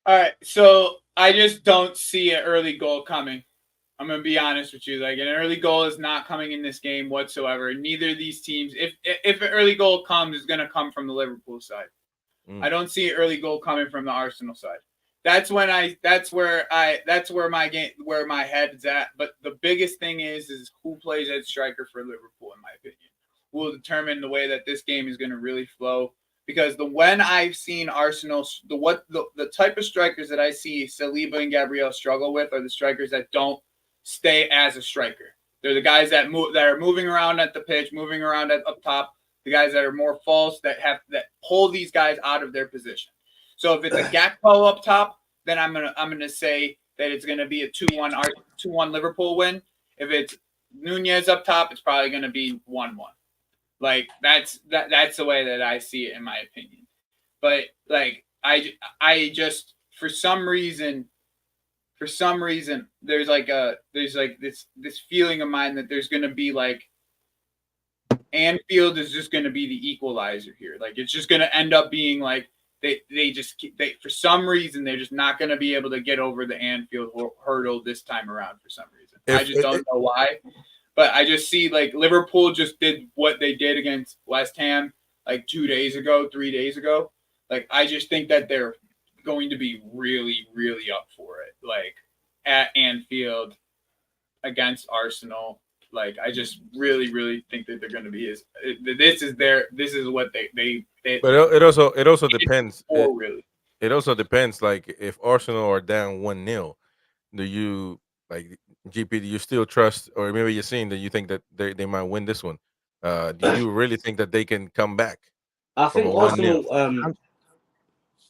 All right, so I just don't see an early goal coming. I'm going to be honest with you. Like, an early goal is not coming in this game whatsoever. Neither of these teams, if an early goal comes, it's going to come from the Liverpool side. I don't see an early goal coming from the Arsenal side. That's where my head's at. But the biggest thing is who plays at striker for Liverpool, in my opinion, will determine the way that this game is going to really flow. Because when I've seen Arsenal, the type of strikers that I see Saliba and Gabriel struggle with are the strikers that don't stay as a striker. They're the guys that are moving around at the pitch, moving around up top. The guys that are more false, that pull these guys out of their position. So if it's a Gakpo up top, then I'm gonna say that it's gonna be a 2-1 Liverpool win. If it's Nunez up top, it's probably going to be 1-1. Like that's the way that I see it in my opinion. But like I just for some reason there's like this feeling of mine that there's going to be like Anfield is just going to be the equalizer here. Like it's just going to end up being like they for some reason they're just not going to be able to get over the Anfield hurdle this time around for some reason. I just don't know why. But I just see like Liverpool just did what they did against West Ham like 3 days ago. Like I just think that they're going to be really, really up for it. Like at Anfield against Arsenal. Like I just really, really think that they're going to be this is what they But it also depends. Really. It also depends. Like if Arsenal are down 1-0, do you like GP? Do you still trust, or maybe you're seeing that you think that they might win this one? Do you really think that they can come back? I think from a 1-0? Arsenal.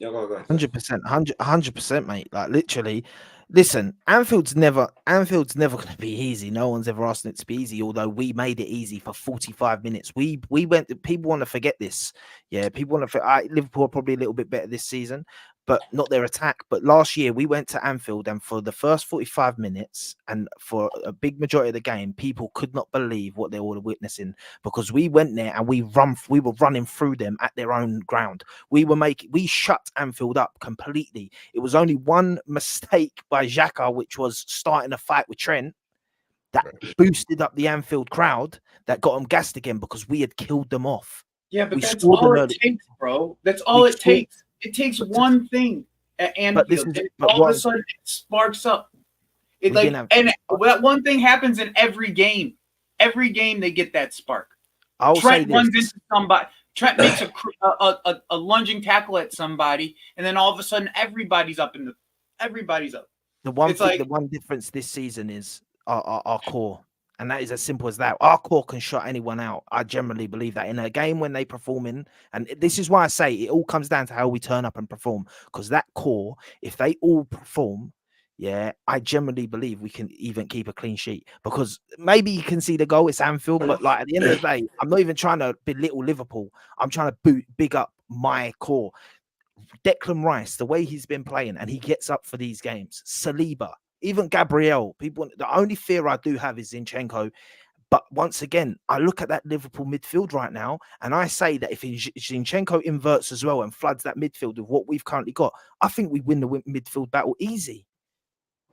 Yeah, go ahead. 100%, mate. Like literally, listen, Anfield's never going to be easy. No one's ever asked it to be easy. Although we made it easy for 45 minutes. We went. People want to forget this. Yeah, people want to. Liverpool are probably a little bit better this season, but not their attack. But last year we went to Anfield, and for the first 45 minutes, and for a big majority of the game, people could not believe what they were witnessing because we went there and we were running through them at their own ground. We shut Anfield up completely. It was only one mistake by Xhaka, which was starting a fight with Trent, that boosted up the Anfield crowd, that got them gassed again because we had killed them off. Yeah, but that's all it takes, bro. That's all it takes. It takes one thing at Anfield. All of a sudden, it sparks up. That one thing happens in every game. Every game, they get that spark. Trent runs into somebody. Trent makes a lunging tackle at somebody, and then all of a sudden, everybody's up. The one difference this season is our core. And that is as simple as that. Our core can shut anyone out. I generally believe that in a game when they perform in, and this is why I say it all comes down to how we turn up and perform. Because that core, if they all perform, yeah, I generally believe we can even keep a clean sheet. Because maybe you can see the goal, it's Anfield, but like at the end of the day, I'm not even trying to belittle Liverpool. I'm trying to big up my core. Declan Rice, the way he's been playing, and he gets up for these games. Saliba. Even Gabriel, the only fear I do have is Zinchenko. But once again, I look at that Liverpool midfield right now, and I say that if Zinchenko inverts as well and floods that midfield with what we've currently got, I think we win the midfield battle easy.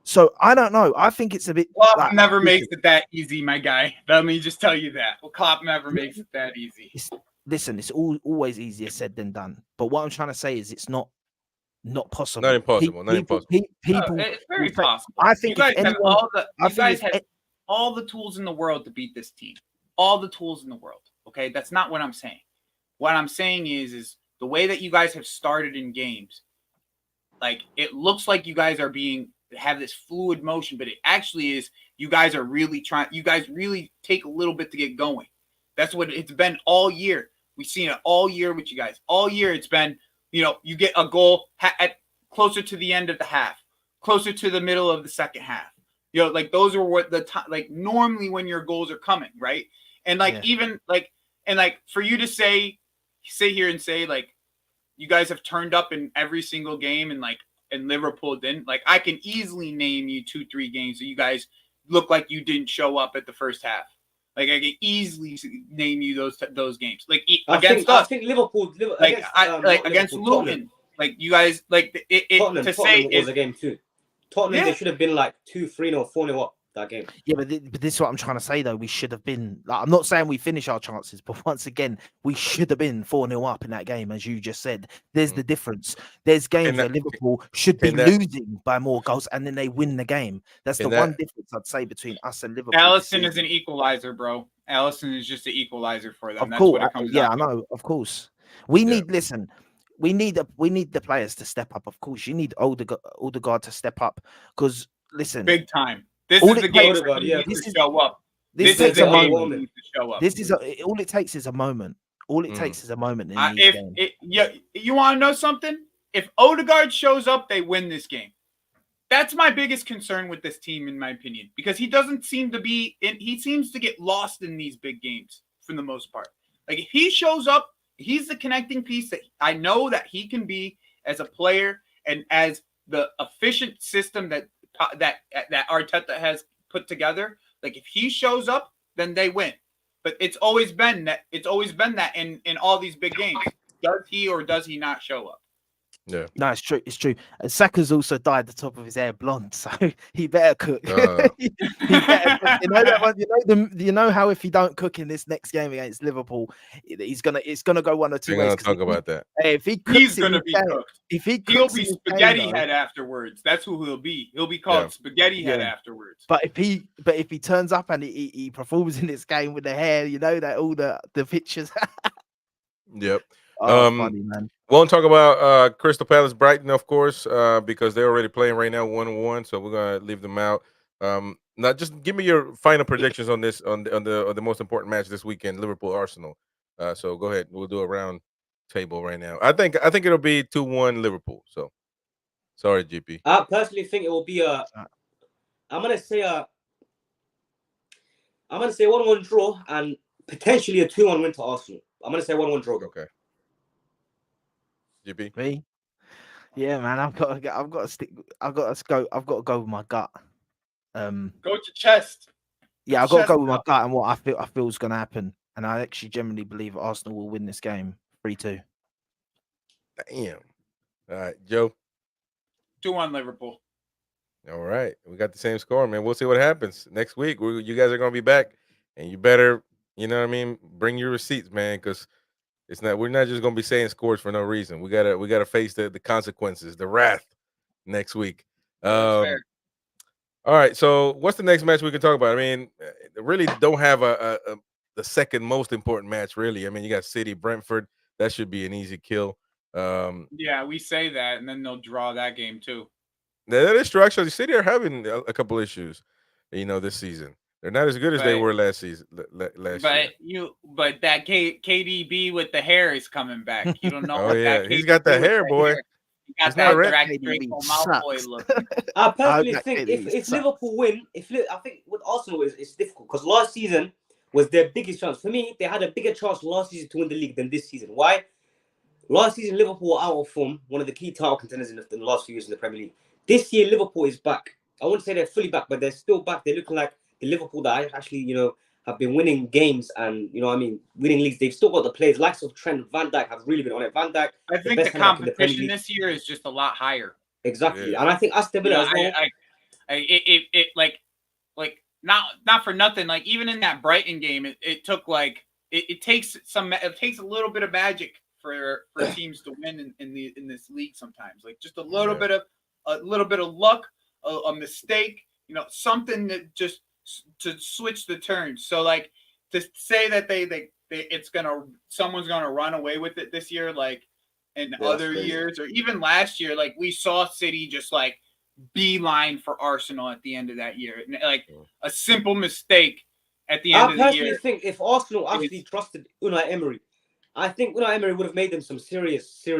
So I don't know. I think it's a bit. Klopp never makes it that easy, my guy. Let me just tell you that. Well, Klopp never makes it that easy. It's always easier said than done. But what I'm trying to say is it's not possible. Not impossible. People, it's very possible. I think you guys have all the tools in the world to beat this team. All the tools in the world. Okay, that's not what I'm saying. What I'm saying is the way that you guys have started in games. Like it looks like you guys have this fluid motion, but it actually is. You guys are really trying. You guys really take a little bit to get going. That's what it's been all year. We've seen it all year with you guys. All year it's been. You get a goal at closer to the end of the half, closer to the middle of the second half. Like those are what the time, like normally when your goals are coming, right? And for you to sit here and say like you guys have turned up in every single game and Liverpool didn't. Like I can easily name you 2-3 games that you guys look like you didn't show up at the first half. Like I can easily name you those games. Like against us, I think Liverpool against Luton. Like you guys, like Tottenham was a game too. Tottenham, they should have been like 2-3-0, 4-0 up that game. Yeah, but this is what I'm trying to say though. We should have been. Like, I'm not saying we finish our chances, but once again, we should have been 4-0 up in that game, as you just said. There's the difference. There's games where Liverpool should be losing by more goals, and then they win the game. That's the one difference I'd say between us and Liverpool. Alisson is an equalizer, bro. Alisson is just an equalizer for them. Of course, that's what it comes down to. I know. Of course, we need. Listen. We need the players to step up. Of course, you need Odegaard to step up because listen, big time. This is the game to show up. This is a moment to show up. All it takes is a moment. All it takes is a moment. You want to know something? If Odegaard shows up, they win this game. That's my biggest concern with this team, in my opinion, because he doesn't seem to be. He seems to get lost in these big games for the most part. Like if he shows up, he's the connecting piece that I know that he can be as a player and as the efficient system that Arteta has put together. Like if he shows up, then they win. But it's always been that in all these big games. Does he or does he not show up? Yeah. No, it's true. It's true. And Saka's also dyed the top of his hair blonde, so he better cook. He better cook. You know that one. You know how if he don't cook in this next game against Liverpool, it's gonna go one or two We're ways. gonna talk about that. Hey, if he cooks, He's gonna be cooked. If he He'll cooks be in this spaghetti game, head afterwards. That's who he'll be. He'll be called spaghetti head afterwards. But if he turns up and he performs in this game with the hair, you know that all the pictures. Yep. Funny, man. Won't talk about Crystal Palace Brighton, of course, because they're already playing right now 1-1, so we're gonna leave them out. Now just give me your final predictions on this on the most important match this weekend, Liverpool-Arsenal. So go ahead, we'll do a round table right now. I think it'll be 2-1 Liverpool. So sorry, GP. I personally think it will be a. I'm gonna say 1-1 draw and potentially a 2-1 win to Arsenal. I'm gonna say 1-1 draw. Okay. GP. Me? Yeah, man. I've got to go with my gut. Go to chest. Yeah, I've got to go with my gut and what I feel is going to happen. And I actually generally believe Arsenal will win this game 3-2. Damn. All right, Joe. 2-1 Liverpool. All right, we got the same score, man. We'll see what happens next week. You guys are gonna be back, and you better, you know what I mean, bring your receipts, man, because we're not just gonna be saying scores for no reason. We gotta face the consequences, the wrath next week. That's fair. All right, so what's the next match we can talk about? I mean, really don't have the second most important match, really. I mean, you got City, Brentford. That should be an easy kill. Yeah, we say that, and then they'll draw that game too. That is true. Actually, City are having a couple issues, this season. They're not as good as they were last season. But that KDB with the hair is coming back. You don't know. Oh yeah, he's got the hair, boy. He got that Draco Malfoy look. I personally think if Liverpool win, I think with Arsenal it's difficult because last season was their biggest chance. For me, they had a bigger chance last season to win the league than this season. Why? Last season, Liverpool were out of form, one of the key title contenders in the last few years in the Premier League. This year, Liverpool is back. I wouldn't say they're fully back, but they're still back. They're looking like the Liverpool that I actually, have been winning games and, winning leagues. They've still got the players. Likes of Trent, Van Dijk have really been on it. Van Dijk, I think the competition this year is just a lot higher. Exactly. Yeah. And I think Aston Villa as well. Not for nothing. Like even in that Brighton game, it took it takes a little bit of magic for teams to win in this league sometimes. Like just a little bit of luck, a mistake, something that just to switch the turns. So like to say that someone's gonna run away with it this year, like in other years or even last year, like we saw City just like beeline for Arsenal at the end of that year, like a simple mistake at the end of the year. I personally think if Arsenal actually trusted Unai Emery, I think Unai Emery would have made them some serious, he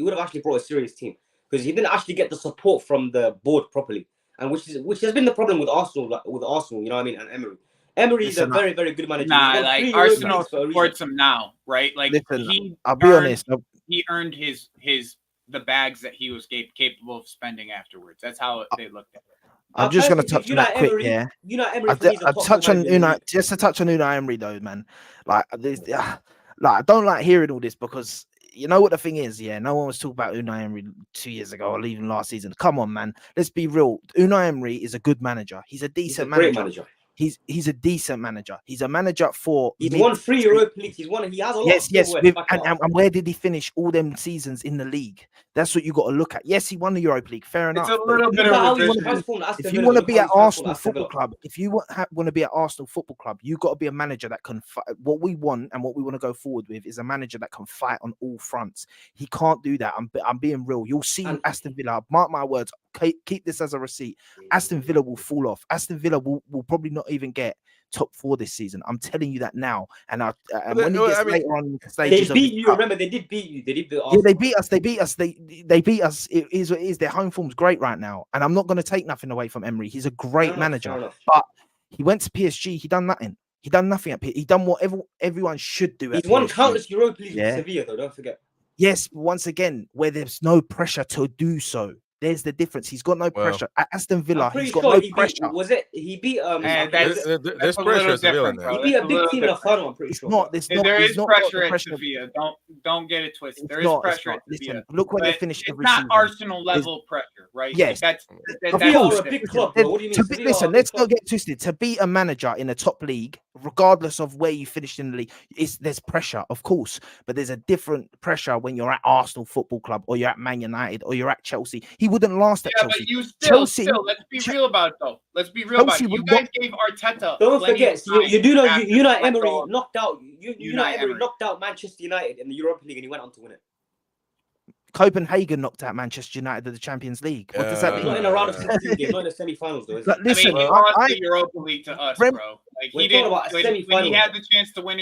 would have actually brought a serious team because he didn't actually get the support from the board properly, and which has been the problem with Arsenal, you know what I mean, and Emery. Emery is a very, very good manager. Nah, like Arsenal supports him now, right? Like I'll be honest. He earned the bags that he was capable of spending afterwards. That's how they looked at it. I'm just going to touch on that quick, yeah. I'll touch on Unai, just to touch on Unai Emery though, man. Like I don't like hearing all this because you know what the thing is, yeah. No one was talking about Unai Emery 2 years ago or even last season. Come on, man. Let's be real. Unai Emery is a good manager. He's a decent manager. He's a decent manager. He's a manager for. He's won 3 Europa Leagues. He has a lot. Yes. And where did he finish all them seasons in the league? That's what you got to look at. Yes, he won the Europa League. Fair enough. It's a little bit of if you want to be at Arsenal Football Club, you got to be a manager that can fight. What we want and what we want to go forward with is a manager that can fight on all fronts. He can't do that. I'm being real. You'll see Aston Villa. Mark my words. Keep this as a receipt. Aston Villa will fall off. Aston Villa will probably not even get top 4 this season. I'm telling you that now. And But when he gets I mean, later on in the They stages of beat his you. cup, Remember, they did beat you. They did beat yeah, Arsenal. they beat us. They beat us. They beat us. It is what it is. Their home form's great right now, and I'm not going to take nothing away from Emery. He's a great Fair manager, enough. but he went to PSG. He done nothing. He done nothing at PSG. He done what everyone should do at He's won PSG. countless Europa Leagues Yeah. with Sevilla, though. Don't forget. Yes, but once again, where there's no pressure to do so. There's the difference. He's got no pressure. At Aston Villa, I'm pretty he's got sure no he beat. pressure. Was it? He beat. And was that's, it- there's that's a pressure little at Sevilla different, now. bro. he beat That's a a big little team in a different. final. I'm pretty It's sure. not. There's not. There He's is not got pressure the at pressure. Sevilla. Don't get it twisted. It's There is not. It's pressure not. at Sevilla. Listen, look where they But finished it's every not season. Arsenal level pressure, right? Yes. Like Of that's Sevilla course. are a different. big club, bro. What do you mean? Sevilla are a Listen, big let's club. not get twisted. To be a manager in a top league, regardless of where you finished in the league, there's pressure, of course, but there's a different pressure when you're at Arsenal Football Club or you're at Man United or you're at Chelsea. He wouldn't last at Yeah, Chelsea. but you Chelsea- still, let's be real about it, though. Let's be real about Chelsea it. You would guys gave Arteta. Don't plenty forget, of you time do know after Unai he let Emery go of- knocked out. Unai Unai Emery Emery. knocked out Manchester United in the Europa League, and he went on to win it. Copenhagen knocked out Manchester United of the Champions League. What does that He's mean? not in a round of 16 games, not in the semi-finals, though. Is he? Like, listen, I mean, he well, lost the Europa League to us, Rem- bro. Like We're he talking didn't. about a When he semi-final. had the chance to win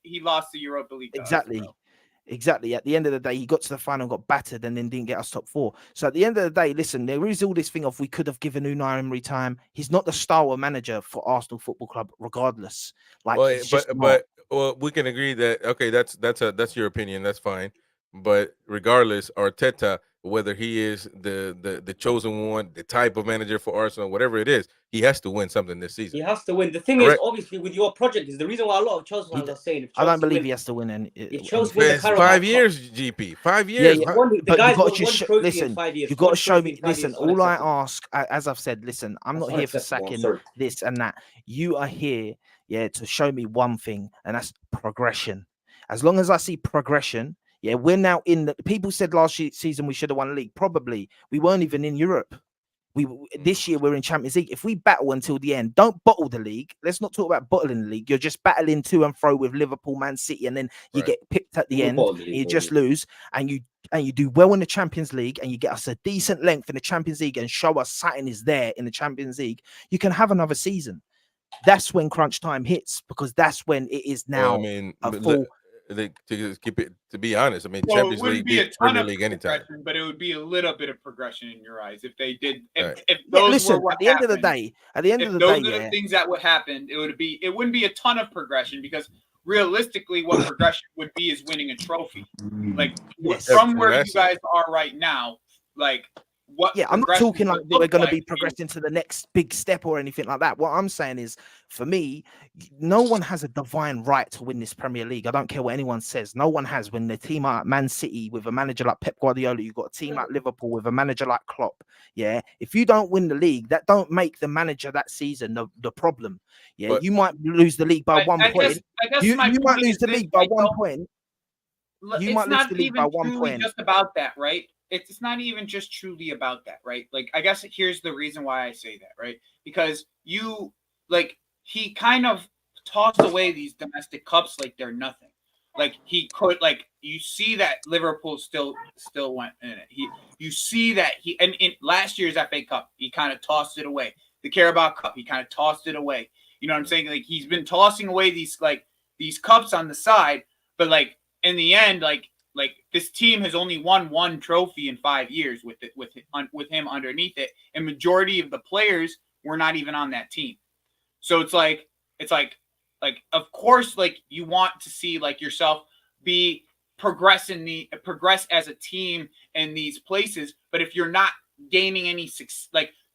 he lost the Europa League. To Exactly. Us, bro. Exactly. At the end of the day, he got to the final, got battered, and then didn't get us top 4. So at the end of the day, listen, there is all this thing of we could have given Unai Emery time. He's not the style of manager for Arsenal Football Club, regardless. Like, well, he's just not. but well, we can agree that okay, that's your opinion. That's fine. But regardless, Arteta, whether he is the chosen one, the type of manager for Arsenal, whatever it is, he has to win something this He season. has to win. The thing Correct. is, obviously, with your project, is the reason why a lot of Chelsea fans are saying if I don't Chelsea believe win, he has to win any. if Chelsea win the It's Carabao 5 Cup- years, GP. 5 years. yeah. Huh? the But guys you got won to one just trophy listen. in 5 years. You got One to show trophy me. in 5 years Listen, is all I unacceptable. ask, as I've said, listen, I'm That's not here for unacceptable, I'm sacking sorry. this and that. You are here, to show me one thing, and that's progression. As long as I see progression, we're now in the. People said last season we should have won the league. Probably we weren't even in Europe. This year we're in Champions League. If we battle until the end, don't bottle the league. Let's not talk about bottling the league. You're just battling to and fro with Liverpool, Man City, and then you Right. get picked at the We'll end. bottle the And league, you won't just we? lose, and you do well in the Champions League, and you get us a decent length in the Champions League, and show us something is there in the Champions League. You can have another season. That's when crunch time hits, because that's when it is now. Well, I mean, a full. to keep it, to be honest, I mean, Well, it Champions wouldn't League be a beats ton Premier of League anytime. progression, but it would be a little bit of progression in your eyes if they did. Right. If those Listen, were what at the end of the happened. day, If those are the things that would happen, it wouldn't be a ton of progression, because realistically, what progression would be is winning a trophy. Like Yes. from where That's you guys are right now, like what? I'm not progression talking like would we're look going to like be is- progressing to the next big step or anything like that. What I'm saying is, for me, no one has a divine right to win this Premier League. I don't care what anyone says. No one has. When the team are at Man City with a manager like Pep Guardiola, you've got a team like Liverpool with a manager like Klopp. Yeah, if you don't win the league, that don't make the manager that season the problem. Yeah, But- you might lose the league by one I point. guess You my might point lose is the this, league by right, one though? point. You It's might lose not the league by even one truly point. just about that, right? It's not even just truly about that, right? Like, I guess here's the reason why I say that, right? Because he kind of tossed away these domestic cups like they're nothing. Like he could, like you see that Liverpool still went in it. You see that and in last year's FA Cup, he kind of tossed it away. The Carabao Cup, he kind of tossed it away. You know what I'm saying? Like he's been tossing away these cups on the side, but like in the end, like this team has only won one trophy in 5 years with him underneath it, and majority of the players were not even on that team. So it's like of course, like you want to see like yourself be progress as a team in these places, but if you're not gaining any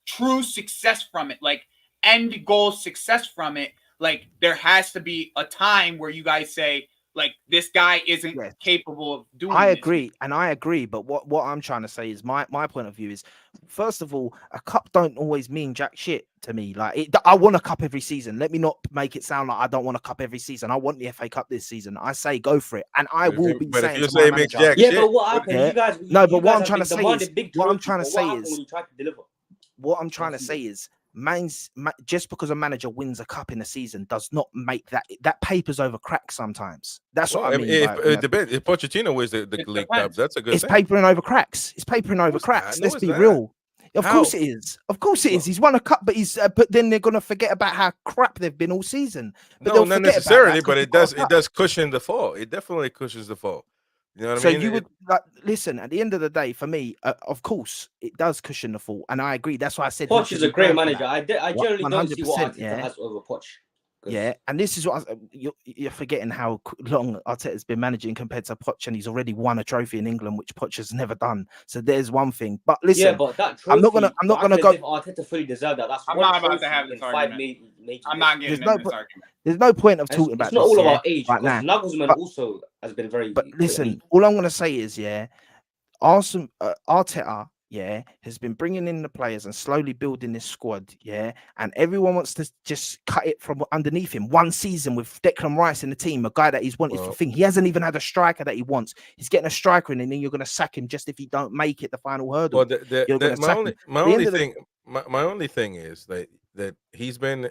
true success from it, like end goal success from it, like there has to be a time where you guys say, like, this guy isn't capable of doing I this. agree. But what I'm trying to say is my point of view is, first of all, a cup don't always mean jack shit to me. Like I want a cup every season. Let me not make it sound like I don't want a cup every season. I want the FA Cup this season. I say go for it, and I will be saying. If you say make jack Yeah, shit, but what happened? Yeah. You guys, No, but you what guys I'm have trying been to say demanding is- big what I'm trophies, trying to but say what happened is- when you tried to deliver? What I'm trying to say is, just because a manager wins a cup in a season does not make that papers over cracks sometimes. That's what I mean. It depends. If Pochettino wins the league cup, depends. that's a good It's thing. papering over cracks. It's papering over it's cracks. not. No, Let's it's be not. real. Of How? course it is. Of course it is. He's won a cup, but but then they're gonna forget about how crap they've been all season. But No, they'll not forget necessarily, about but that it does cushion the fall. It definitely cushions the fall. You know what So I mean? you would like listen. At the end of the day, for me, of course, it does cushion the fall, and I agree. That's why I said he Poch should is a be great going for manager. that. I generally don't see what 100%, Arteta yeah. has over Poch. 'Cause- Yeah, and this is what you're forgetting how long Arteta's been managing compared to Poch, and he's already won a trophy in England, which Poch has never done. So there's one thing. But listen, yeah, but that trophy, I'm not gonna as go. if Arteta fully deserved that. That's I'm one not about to trophy have in this 5 argument. major I'm not games. getting in this argument. There's no point of And talking it's about not this all yeah, about age right because now. Nagelsmann But- also has been very. But listen, all I'm gonna say is, yeah, Arteta, yeah, has been bringing in the players and slowly building this squad, yeah, and everyone wants to just cut it from underneath him. One season with Declan Rice in the team, a guy that he's wanted for thing. He hasn't even had a striker that he wants. He's getting a striker in, and then you're going to sack him just if he don't make it the final hurdle. Well, my only thing is that he's been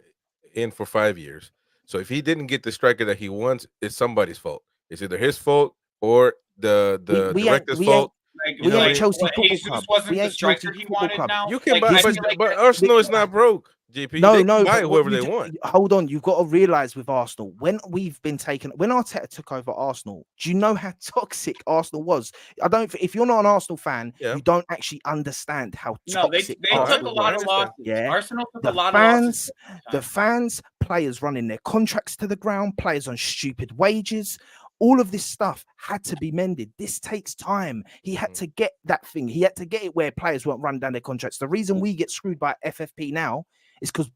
in for 5 years. So if he didn't get the striker that he wants, it's somebody's fault. It's either his fault or the director's fault. We ain't Chelsea Football Jesus Club. wasn't We the ain't striker Chelsea he Football wanted Club. now. You can Like, buy, I feel like but that- Arsenal is not broke. GP, No, they no. can buy but whoever they want. Hold on, you've got to realize with Arsenal, when Arteta took over Arsenal, do you know how toxic Arsenal was? If you're not an Arsenal fan, Yeah. you don't actually understand how No, they toxic took Arsenal a lot was. of losses. Yeah. Arsenal took The a lot of losses. The fans, players running their contracts to the ground, players on stupid wages. All of this stuff had to be mended. This takes time. He had to get that thing. He had to get it where players won't run down their contracts. The reason we get screwed by FFP now is because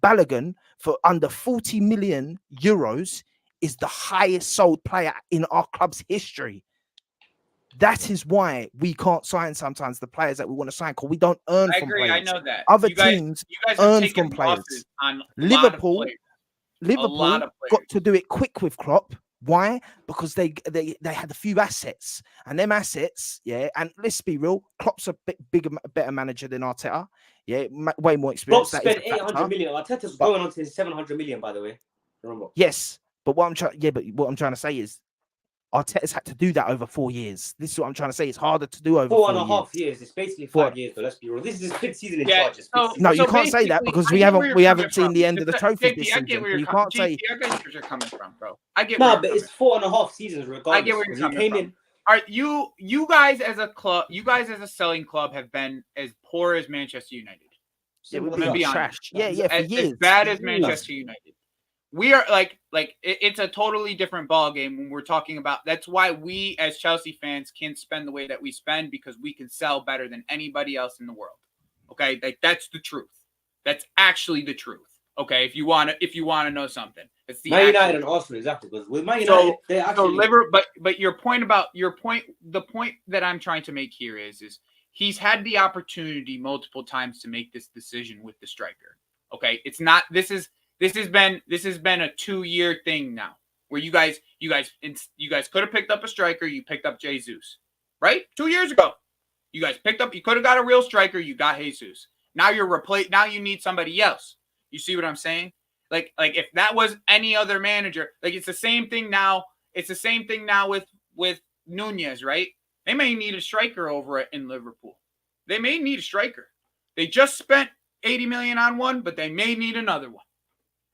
Balogun, for under 40 million euros, is the highest sold player in our club's history. That is why we can't sign sometimes the players that we want to sign because we don't earn from players. I know that. Other you guys, teams you guys have earn taken from players. losses on Liverpool Liverpool got to do it quick with Klopp. Why? Because they had a few assets, and them assets, yeah. And let's be real, Klopp's a bit bigger, better manager than Arteta. Yeah, way more Klopp experience. That spent is a factor. 800 million. Arteta's going on to 700 million, by the way. Remember? Yes, but what I'm trying to say is Arteta's had to do that over 4 years. This is what I'm trying to say. It's harder to do over 4.5 years. It's basically 5 years, but let's be real. This is his 5th season in charge. No, you can't say that because we haven't seen the end of the trophy this season. You can't say. I get where you're coming from, bro. I get. No, but it's 4.5 seasons regardless. I get where you're coming from. All right, you guys as a club, you guys as a selling club have been as poor as Manchester United. Yeah, we've been trash. Yeah, for years. As bad as Manchester United. We are it's a totally different ball game when we're talking about. That's why we as Chelsea fans can spend the way that we spend because we can sell better than anybody else in the world. Okay, that's the truth. That's actually the truth. Okay, if you want to know something, it's the Man United and Arsenal exactly because with Man United they're actually but your point the point that I'm trying to make here is he's had the opportunity multiple times to make this decision with the striker. Okay, it's not this has been a 2-year thing now where you guys could have picked up a striker. You picked up Jesus, right? 2 years ago, you could have got a real striker. You got Jesus. Now now you need somebody else. You see what I'm saying? Like if that was any other manager, like it's the same thing now. It's the same thing now with Nunez, right? They may need a striker over in Liverpool. They may need a striker. They just spent 80 million on one, but they may need another one.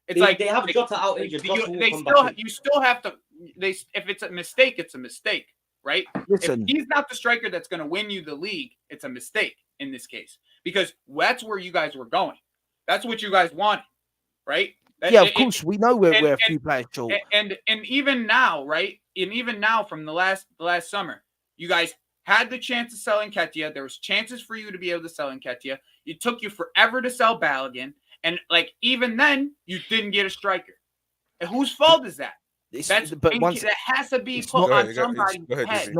It's they have Jota out injured. You still have to. If it's a mistake, it's a mistake, right? Listen, if he's not the striker that's going to win you the league, it's a mistake in this case because that's where you guys were going. That's what you guys wanted, right? Yeah, of course we know we're a few players short. And even now, right? And even now from the last summer, you guys had the chance to sell Nketiah. There was chances for you to be able to sell Nketiah. It took you forever to sell Balogun. And even then, you didn't get a striker. And whose fault is that? That has to be put on somebody's head.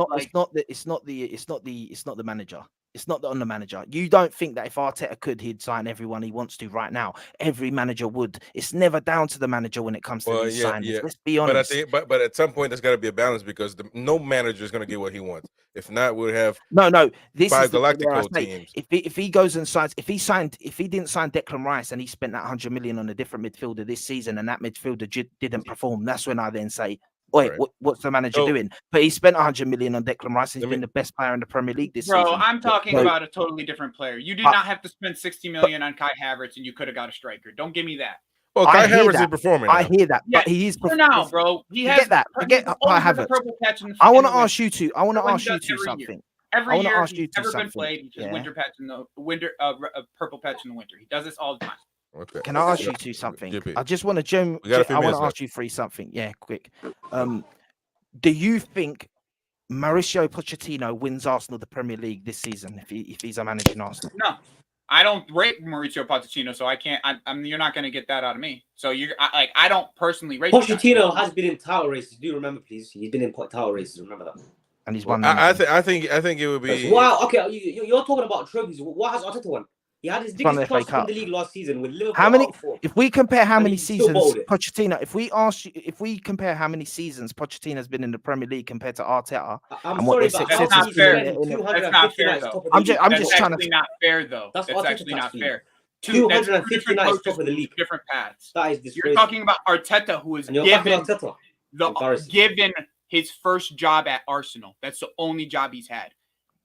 It's not the manager. It's not on the manager. You don't think that if Arteta could, he'd sign everyone he wants to right now. Every manager would. It's never down to the manager when it comes to these signings. Let's be honest. But at some point, there's got to be a balance because no manager is going to get what he wants. If not, we'll have this 5 is Galactico teams. If he goes and signs, if he didn't sign Declan Rice and he spent that 100 million on a different midfielder this season and that midfielder didn't perform, that's when I then say, Oi, Right. what's the manager So- doing? But he spent 100 million on Declan Rice. He's Let been me- the best player in the Premier League this Bro, season. I'm talking So- about a totally different player. You did But- not have to spend 60 million on Kai Havertz, and you could have got a striker. Don't give me that. Well, I Kai hear Havertz is that. performing. I now. hear that, Yeah, but he is For now, bro. He has Forget that. Forget he's Kai always had the Havertz. purple patch in the I want to in the ask you two. I want to When he ask you does two every year. something. Every I wanna year ask you he's two ever been something, played, he just yeah? winter patch in the winter, a purple patch in the winter. He does this all the time. Okay. Can I ask you two something? GP. I just want to We got a few I want minutes to left. ask you three something. Yeah, quick. Do you think Mauricio Pochettino wins Arsenal the Premier League this season if he's a managing Arsenal? No, I don't rate Mauricio Pochettino, so I can't. You're not going to get that out of me. So I don't personally rate. Pochettino has been in title races. Do you remember, please? He's been in title races. Remember that. And he's won. I think it would be. Wow. Okay, you're talking about trophies. What has Arteta won? He had his won biggest the FA trust in Cup. the league last season with Liverpool. How many? out four. If we compare how And many he still seasons bowled it. Pochettino, if we compare how many seasons Pochettino's been in the Premier League compared to Arteta, I'm and what sorry, they but said- how That's not many fair. seasons? That's 250 not fair, nights though. top of I'm the just- league. I'm That's just trying to- actually not fair, though. That's That's Arteta actually not tax fair. fee. Two that's 250 different nights coaches top of the with league. different paths. That is You're disgraceful. talking about Arteta, who was And you're backing given Arteta. Embarrassing. given his first job at Arsenal. That's the only job he's had.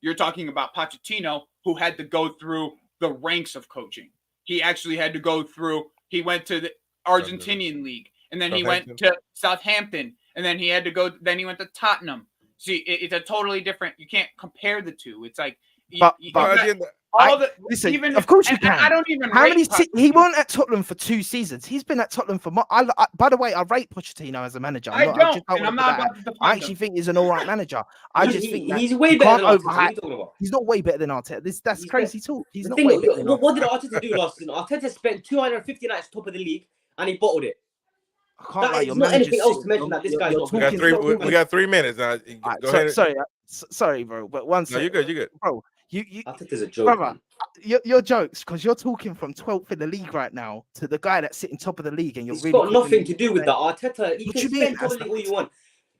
You're talking about Pochettino, who had to go through the ranks of coaching. He actually had to go through. He went to the Argentinian league, and then he went to Southampton, and then he had to go. Then he went to Tottenham. See, it's a totally different. You can't compare the two. It's like But listen, even of course you and I can. don't even. How rate many? Pochettino. He weren't at Tottenham for 2 seasons. He's been at Tottenham for. By the way, I rate Pochettino as a manager. I just don't, and wanna I'm put not that out. about to defend I actually him. think he's an all right manager. I just think that he's way you better can't than Arteta. What are overhype. you talking about? He's not way better than Arteta. That's He's crazy talk. He's The not thing, way better than what did Arteta. Arteta do last season? Arteta spent 250 nights top of the league and he bottled it. I can't That lie. is Your not manager's anything else sick. to mention that this guy's You're not We good. got talking- three. We got 3 minutes now. Alright, Go ahead. sorry, bro. But one No, second. you're good. You're good. Bro. You Arteta's a joke. brother, man. your jokes, because you're talking from 12th in the league right now to the guy that's sitting top of the league, and you're It's really got nothing to do with that. saying- Arteta, you What can you mean? spend top of the league all you want.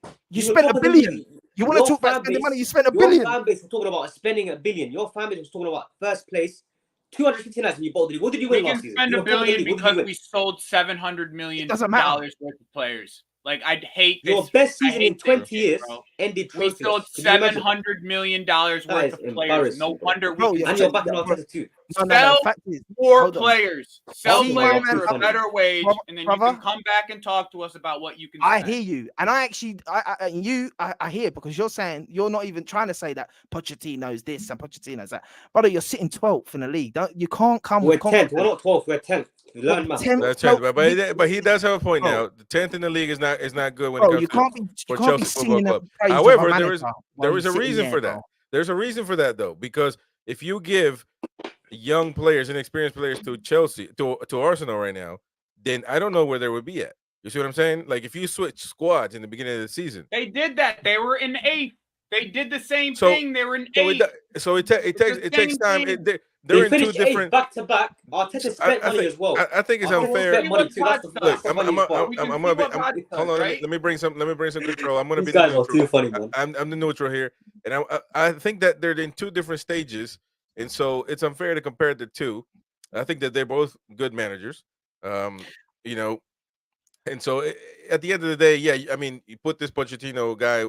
You You're spent top $1 of the billion. league. You want to Your talk about fan spending base- money? You spent $1 Your billion. fan base was talking about spending $1 billion. Your fan base was talking about first place, 250 nights, and you bottled the league. What did you We win can last season? spend You $1 were top of the billion league. What did because you win? we sold $700 million doesn't matter. worth of players. Like, I'd hate Your this. best I season hate in this 20 shit, years bro. ended We trophyless. sold Can you imagine? $700 million worth is of players. embarrassing, No bro. wonder Bro, we you're can And you're saying- backing Arteta too. No. Sell The fact is, more hold on. players. Sell Oh my players God, for funny. a better wage, Brother- and then brother. you can come back and talk to us about what you can I spend. hear you, and I actually, I hear, because you're saying you're not even trying to say that Pochettino's this and Pochettino's that. Brother, you're sitting 12th in the league. You can't come We're with 10th. We're confidence. not 12th. We're 10th. We learn math. 10th, That's 12th, it. But he does have a point Bro. now. The 10th in the league is not good when Bro, it you comes can't be, for you can't be Chelsea Football singing the Club. praise However, of a there manager is while there you're is a sitting reason there, for bro. that. There's a reason for that though, because if you give young players, inexperienced players to Chelsea, to Arsenal right now, then I don't know where they would be at. You see what I'm saying? Like if you switch squads in the beginning of the season, They did that. They were in 8th. They did the same So- thing. They were in 8th. it takes same time. thing. They're They in two finished 8th different. back to back. Arteta spent money as well. I think it's Arteta unfair. spent money too. That's the Look, that's the I'm funniest part. We can I'm see gonna be. what God does, Hold on, right? let me bring some control. I'm gonna These be the guys are neutral. too funny, man. I'm the neutral here, and I think that they're in two different stages, and so it's unfair to compare the two. I think that they're both good managers, you know, and so at the end of the day, yeah, I mean, you put this Pochettino guy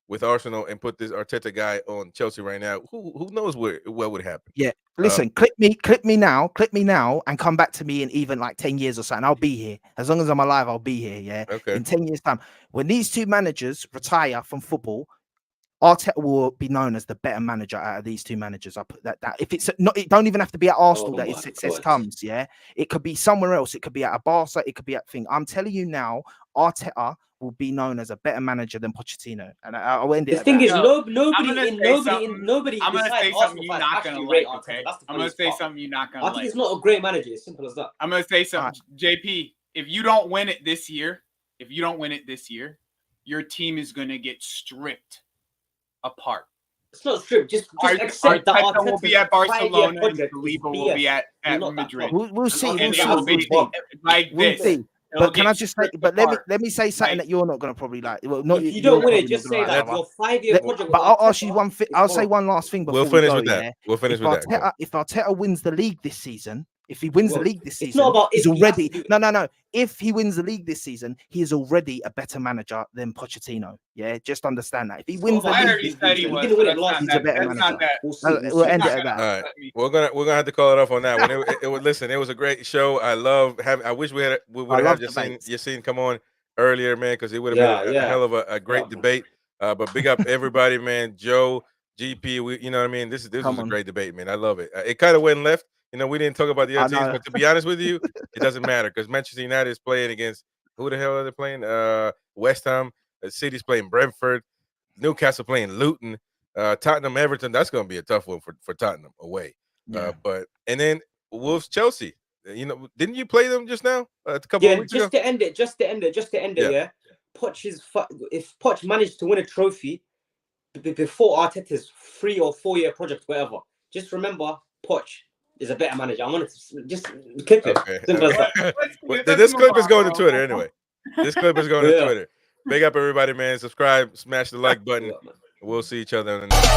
with Arsenal and put this Arteta guy on Chelsea right now. Who knows what would happen? Yeah, listen, clip me now, and come back to me in even like 10 years or something. I'll be here. As long as I'm alive, I'll be here. Yeah. Okay. In 10 years' time, when these two managers retire from football, Arteta will be known as the better manager out of these two managers. I put that. If it's not, it don't even have to be at Arsenal Oh that his my success God. comes. Yeah, it could be somewhere else. It could be at a Barca. It could be at thing. I'm telling you now, Arteta will be known as a better manager than Pochettino. And I'll end it. The at thing that. is, Yo, nobody I'm gonna besides say something Arsenal you're fans not actually gonna rate like, Arteta. okay? That's the I'm gonna funniest say part. something you're not I gonna think like. he's not a great manager. As simple as that. I'm gonna say something, JP. If you don't win it this year, your team is gonna get stripped apart. It's not stripped. Just accept that Arteta will be at Barcelona, and project. Saliba will be at You're not that Madrid. club. We'll see. And We'll And see. it will be We'll like We'll this. see. It'll But can I get just say? stripped But apart. let me say something Like- that you're not going to probably like. Well, not If you you're don't win probably it, just not say gonna like that one. your 5-year Let- project. But I'll ask you one thing. is I'll say horrible. one last thing before We'll finish we go, with that. yeah? We'll finish If with that. Arteta wins the league this season, If he wins Well, the league this it's season, not about he's if he has already to do it. no. If he wins the league this season, he is already a better manager than Pochettino. Yeah, just understand that. If he wins the I league already this said he season, was. didn't win So it that's last not he's that. a better That's manager. not that. We'll see. We'll end it Not at that. All right, Let me- we're gonna have to call it off on that one. It was listen. It was a great show. I love having. I wish we would have love had debates. Yassine come on earlier, man, because it would have Yeah, been a yeah. hell of a great Yeah. debate. But big up everybody, man. Joe, GP, you know what I mean. This Come was a on. great debate, man. I love it. It kind of went left. You know, we didn't talk about the I other teams, know. but to be honest with you, it doesn't matter because Manchester United is playing against who the hell are they playing? West Ham. City's playing Brentford. Newcastle playing Luton. Tottenham, Everton. That's going to be a tough one for Tottenham away. Yeah. And then Wolves, Chelsea. You know, didn't you play them just now? A couple of Yeah, weeks ago. just to end it. Yeah. Yeah. If Poch managed to win a trophy before Arteta's 3 or 4 year project, whatever, just remember Poch is a better manager. I'm gonna just clip it. Okay. Simple as that. Well, let's this move clip is on, going to bro. Twitter anyway. This clip is going to Yeah. Twitter. Big up everybody, man. Subscribe, smash the like button. Yeah, man. We'll see each other in the next.